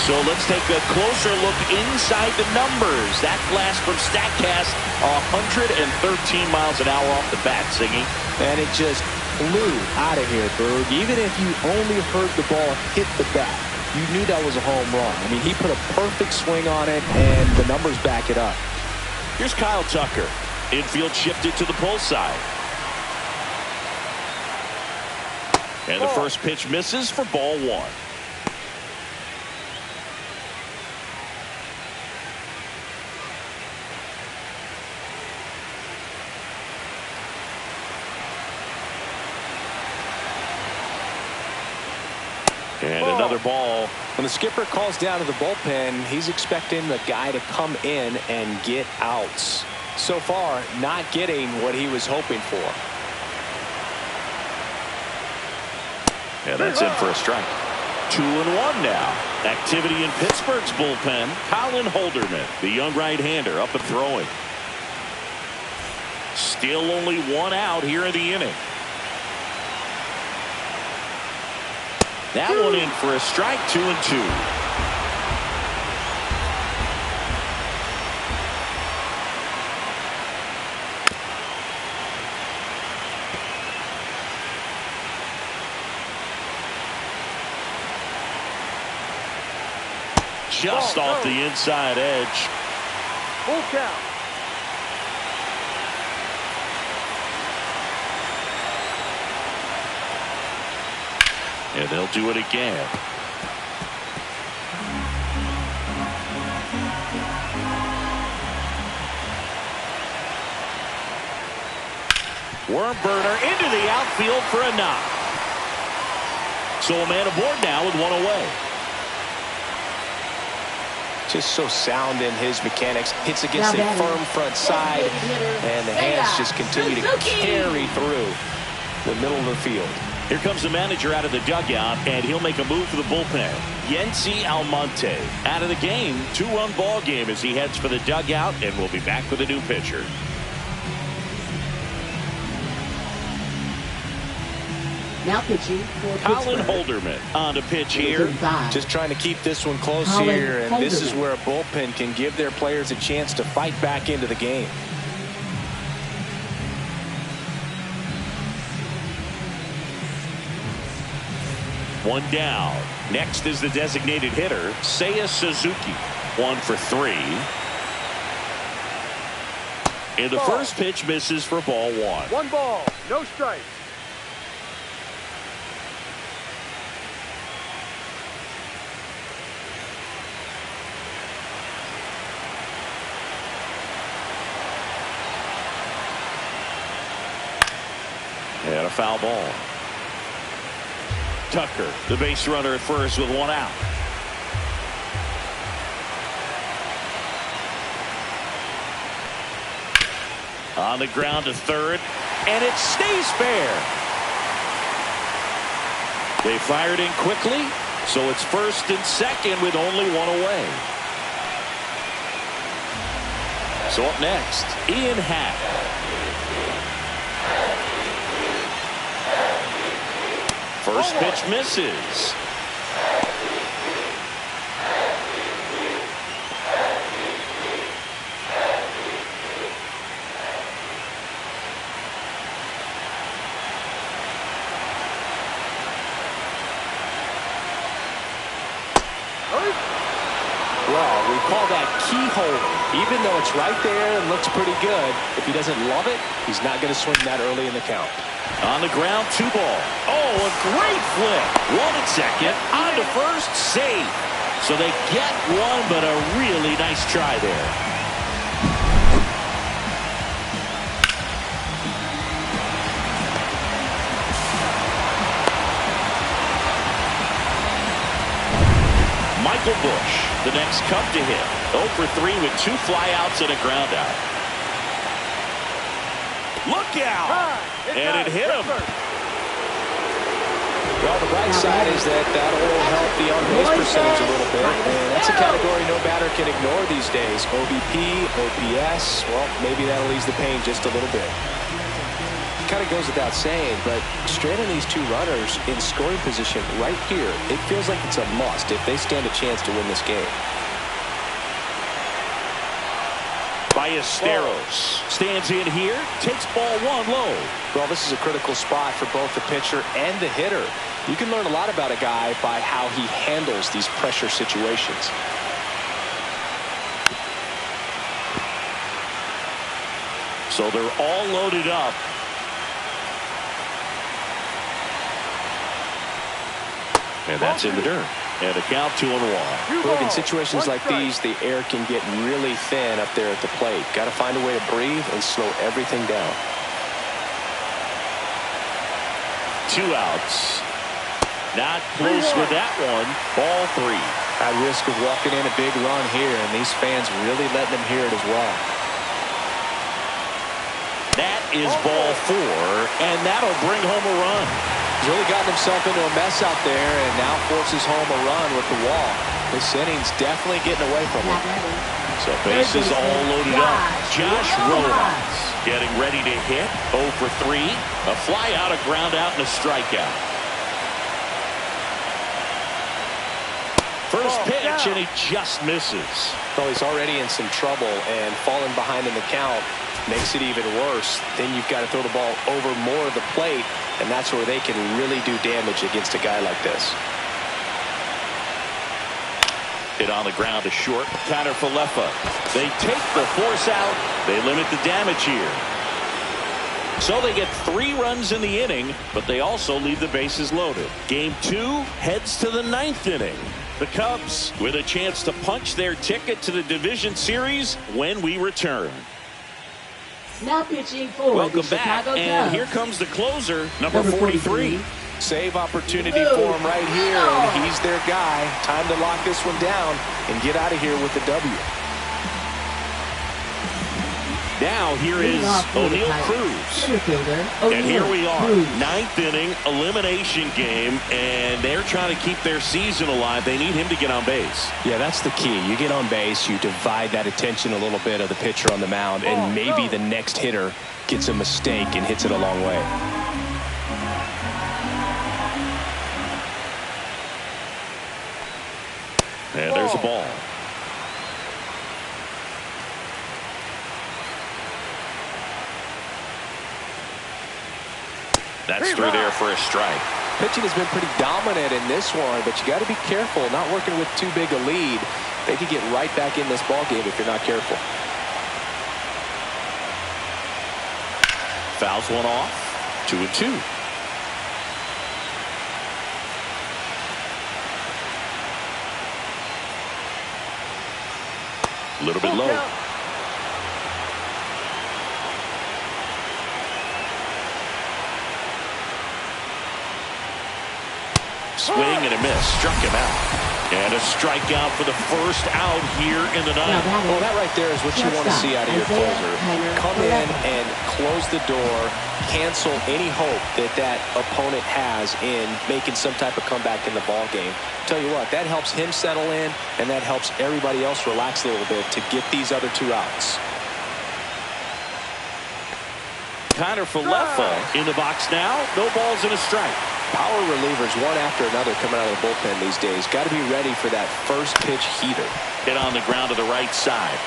So let's take a closer look inside the numbers. That blast from StatCast, 113 miles an hour off the bat, Singing. And it just flew out of here, Berg. Even if you only heard the ball hit the bat, you knew that was a home run. I mean, he put a perfect swing on it, and the numbers back it up. Here's Kyle Tucker. Infield shifted to the pull side. And the first pitch misses for ball one. And another ball. When the skipper calls down to the bullpen, he's expecting the guy to come in and get outs. So far, not getting what he was hoping for. Yeah, that's in for a strike. 2-1 now. Activity in Pittsburgh's bullpen. Colin Holderman, the young right-hander, up and throwing. Still only one out here in the inning. That one in for a strike, 2-2. Just off the inside edge. Full count. And they'll do it again. Worm burner into the outfield for a knock. So a man aboard now with one away. Just so sound in his mechanics. Hits against a firm front side, and the hands just continue to carry through the middle of the field. Here comes the manager out of the dugout, and he'll make a move for the bullpen. Yency Almonte out of the game. 2-run ball game as he heads for the dugout, and we'll be back with a new pitcher. Now pitching for Colin Pittsburgh. Holderman on to pitch here. Just trying to keep this one close Colin here, and this is Holderman. where a bullpen can give their players a chance to fight back into the game. One down. Next is the designated hitter, Seiya Suzuki. 1 for 3. And the first pitch misses for ball one. 1 ball, no strikes. And a foul ball. Tucker, the base runner at first with one out. On the ground to third, and it stays fair. They fired in quickly, so it's first and second with only one away. So up next, Ian Happ. First pitch misses. keyhole. Even though it's right there and looks pretty good, if he doesn't love it, he's not going to swing that early in the count. On the ground, 2 ball. Oh, a great flip. 1 at second, on to first, save. So they get 1, but a really nice try there. Michael Bush, the next cup to hit. 0 for 3 with 2 flyouts and a ground out. Look out! And it hit him. Well, the bright side is that'll help the on-base percentage a little bit. And that's a category no batter can ignore these days. OBP, OPS, well, maybe that'll ease the pain just a little bit. Kind of goes without saying, but straight on these 2 runners in scoring position right here, it feels like it's a must if they stand a chance to win this game. Ballesteros stands in here, takes ball 1 low. Well, this is a critical spot for both the pitcher and the hitter. You can learn a lot about a guy by how he handles these pressure situations. So they're all loaded up. And that's in the dirt. And a count 2-1. Look, in situations like these, the air can get really thin up there at the plate. Got to find a way to breathe and slow everything down. 2 outs. Not close with that one. Ball 3. At risk of walking in a big run here, and these fans really letting them hear it as well. That is ball 4, and that'll bring home a run. He's really gotten himself into a mess out there and now forces home a run with the walk. This inning's definitely getting away from him. So bases all loaded up. Josh Rojas getting ready to hit. 0 for 3. A fly out, a ground out, and a strikeout. First pitch, and he just misses. Well, he's already in some trouble, and falling behind in the count makes it even worse. Then you've got to throw the ball over more of the plate, and that's where they can really do damage against a guy like this. Hit on the ground to short. Counter for Lefa. They take the force out. They limit the damage here. So they get 3 runs in the inning, but they also leave the bases loaded. Game 2 heads to the 9th inning. The Cubs with a chance to punch their ticket to the division series when we return. Now pitching for Welcome the back, Chicago and Cubs. here comes the closer, number 43. Save opportunity for him right here, and he's their guy. Time to lock this one down and get out of here with the W. Now here is O'Neal Cruz. And here we are, 9th inning elimination game, and they're trying to keep their season alive. They need him to get on base. Yeah, that's the key. You get on base, you divide that attention a little bit of the pitcher on the mound, and maybe the next hitter gets a mistake and hits it a long way. And there's a ball. That's through there for a strike. Pitching has been pretty dominant in this one, but you got to be careful. Not working with too big a lead. They could get right back in this ball game if you're not careful. Fouls one off. 2-2. A little bit low. Swing and a miss. Struck him out. And a strikeout for the first out here in the ninth. Well, that right there is what you want to see out of your closer. Come in and close the door. Cancel any hope that opponent has in making some type of comeback in the ball game. Tell you what, that helps him settle in, and that helps everybody else relax a little bit to get these other 2 outs. Connor Falefa in the box now. No balls and a strike. Power relievers one after another coming out of the bullpen these days. Got to be ready for that first pitch heater. Hit on the ground to the right side.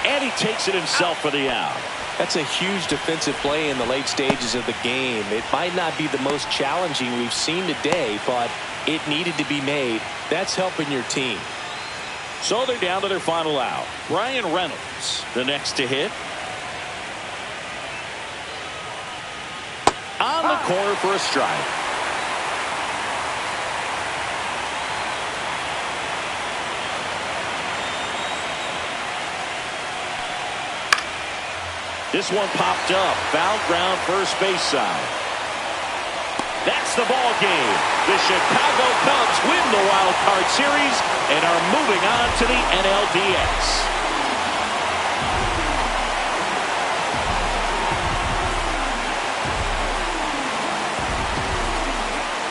And he takes it himself for the out. That's a huge defensive play in the late stages of the game. It might not be the most challenging we've seen today, but it needed to be made. That's helping your team. So they're down to their final out. Brian Reynolds, the next to hit. On the corner for a strike. This one popped up. Foul ground, first base side. That's the ball game. The Chicago Cubs win the Wild Card Series and are moving on to the NLDS.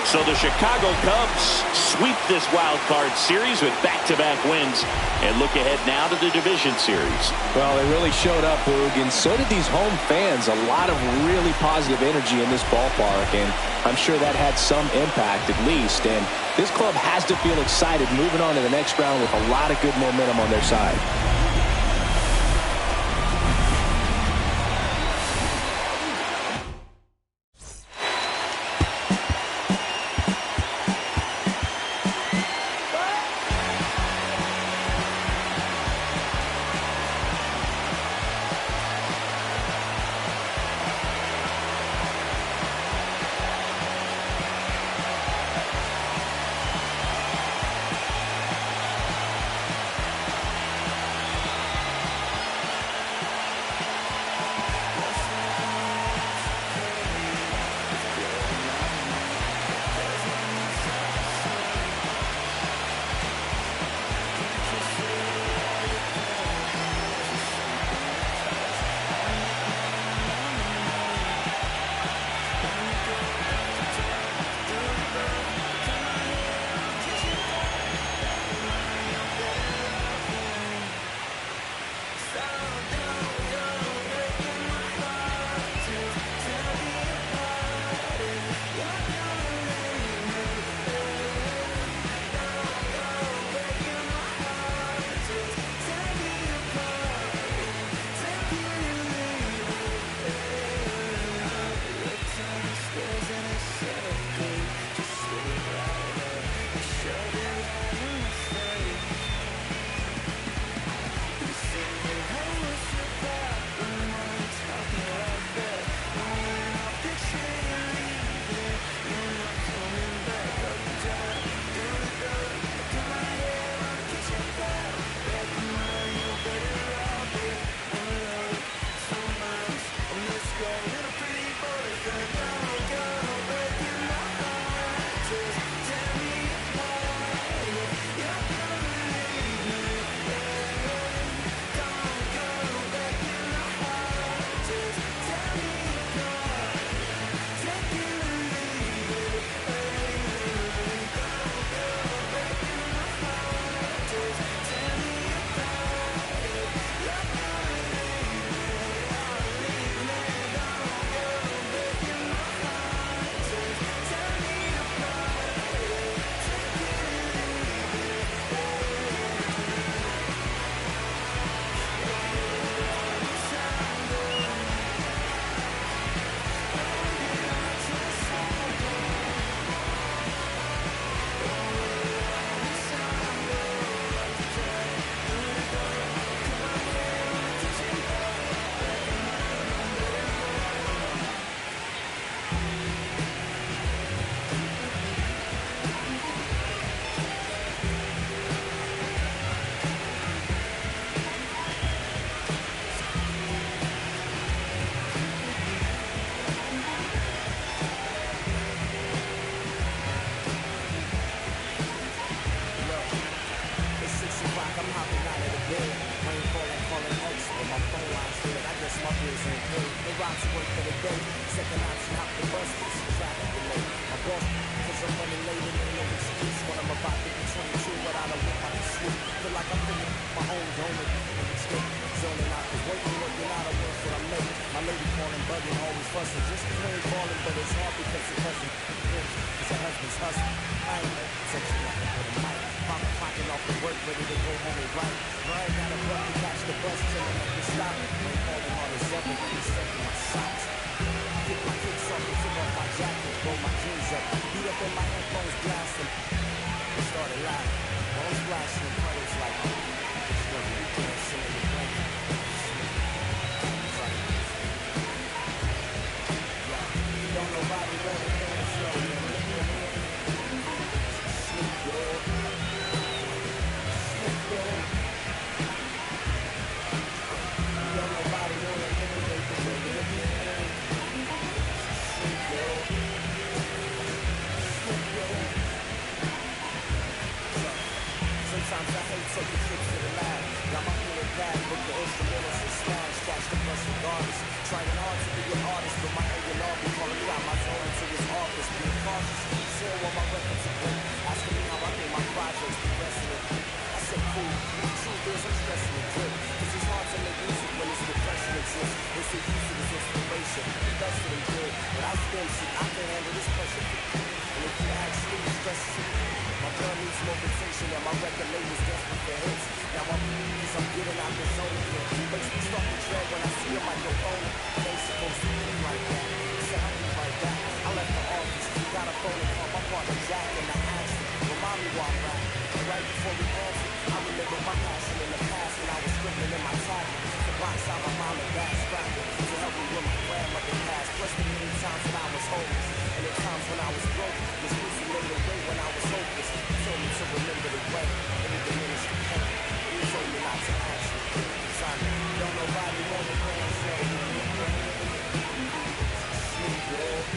So the Chicago Cubs sweep this Wild Card Series with back-to-back wins and look ahead now to the Division Series. Well, they really showed up, Boog, and so did these home fans. A lot of really positive energy in this ballpark, and I'm sure that had some impact at least. And this club has to feel excited moving on to the next round with a lot of good momentum on their side. Started laughing, I was flashing, brothers like Book the instrumentals and smash, scratch the brush regardless. Trying hard to be an artist, but my A&R be calling me out my zone into his office. Being cautious, seeing what my records are doing. Asking me how I think my projects progressing. I said, cool. The truth is, I'm stressing the grip. Cause it's hard to make music when it's depression exists. It's the use of this inspiration. That's what I'm good. But I still see I can handle this pressure. And if you actually stress it, my girl needs more attention and my record label's desperate for hits. Now I'm cause I'm getting out the zone again. Makes me start to dread when I see a microphone. It ain't supposed to be like that. Sounding like that. I left the office. Got a phone and called my partner Jack and I asked him, remind me why I'm rap. And right before we answered, I remember my passion in the past when I was scribbling in my tablet. The box out my mom and dad's scrapping to help me with my grandmother passed. Plus the many times when I was homeless. And the times when I was broke. Was music made a way when I was hopeless. He told me to remember the way. And it diminished the pain. He told me not to ask you. Son, don't nobody want to grand show. Snoop Dogg.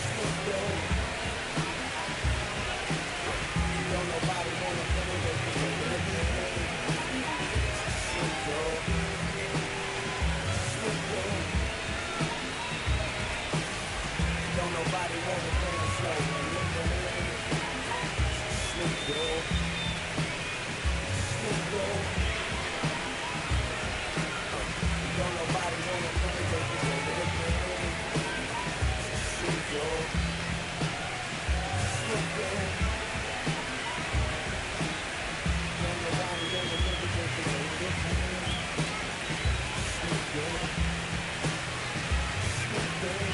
Snoop Dogg. Don't nobody want to grand show. Snoop Dogg. Snoop Dogg. Don't nobody want to grand show. Snoop Dogg. Snoop Dogg. Don't nobody want to grand show. Snoop Dogg. Snoop Dogg. Don't nobody want to grand show. Snoop Dogg. Snoop Dogg.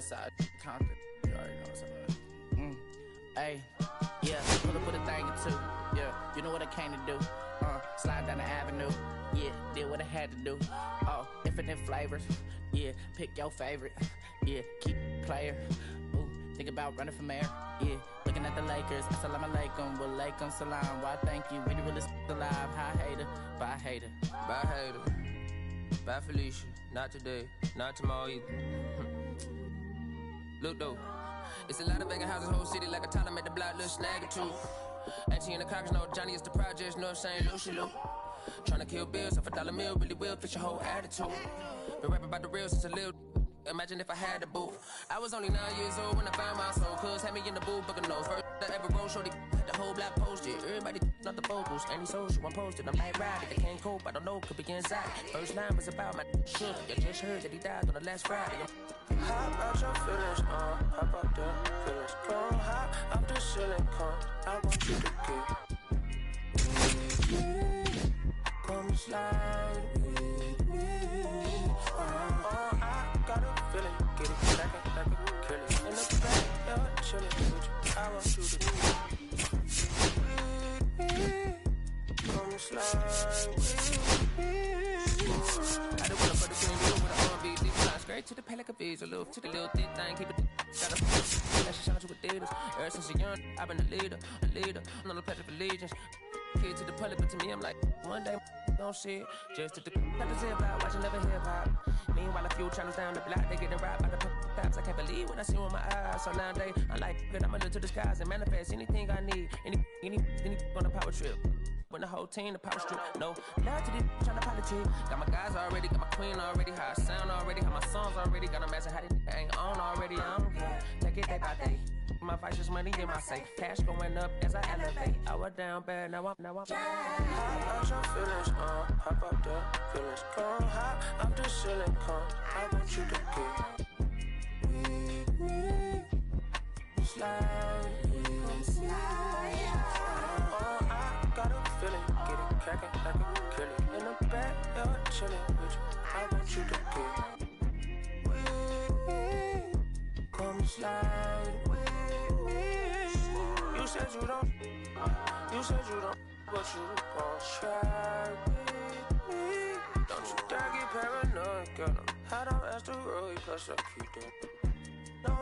West Side, Concord. You already know what's up. Hey, yeah, pull up with a thing or two. Yeah, you know what I came to do. Slide down the avenue. Yeah, did what I had to do. Oh, infinite flavors. Yeah, pick your favorite. Yeah, keep player. Ooh, think about running for mayor. Yeah, looking at the Lakers. Assalamu alaikum, wa alaikum salam. Why thank you, we the realest alive. Hi hater, bye hater. Bye hater, bye Felicia. Not today, not tomorrow either. Look though, it's a lot of vacant houses, whole city like a toddler made the block, little snag or two. Auntie and the cockers know Johnny is the projects, know St. Lucia. Tryna kill bills off $1 meal, really will fix your whole attitude. Been rapping about the real since a little. Imagine if I had a booth. I was only 9 years old when I found my soul. Cuz had me in the booth, booking nose. First I ever wrote, shorty, the whole block posted. Everybody not the vocals, any social, I'm posted. I'm like, ride it, I can't cope, I don't know, could be inside. First line was about my shook. You just heard that he died on the last Friday. How about your feelings, how about the feelings? Come high, I'm the ceiling, come, I want you to get with me. Come slide with me. I got a feeling, get it crackin' like a killer. In the backyard, chillin' with you, I want you to get with me. Come slide with me. I don't wanna put the green wheel with an R&B deep line straight to the pelican bees, a little to the little thick thing, keep it got a that she shine to Adidas. Ever since a young, I've been a leader. I'm not a pledge of allegiance. Kid to the public, but to me, I'm like, one day, don't see it. Just to the cut the zip out, watching never hip hop. Meanwhile, a few channels down the block, they getting robbed by the cops. I can't believe what I see with my eyes. So nowadays, I'm like, good, I'ma look to the skies and manifest anything I need. Any on a power trip. When the whole team, the power strip. No, love to this trying to politic. Got my guys already, got my queen already, how I sound already, how my songs already. Got them asking how they ain't on already. I don't care. Take it day by day. My vice is money in my safe. Cash going up as I elevate. I was down bad, now I'm How about your feelings, how about the feelings? Come high, I'm the ceiling, come, I want you to get with me. Slide with me. I got a feeling, get it crackin' like a killer. In the backyard, chillin' with you, I want you to get with me. Come slide with me. You said you don't, but you won't try with me. Don't you dare get paranoid, girl. I don't ask the road, plus I keep it. No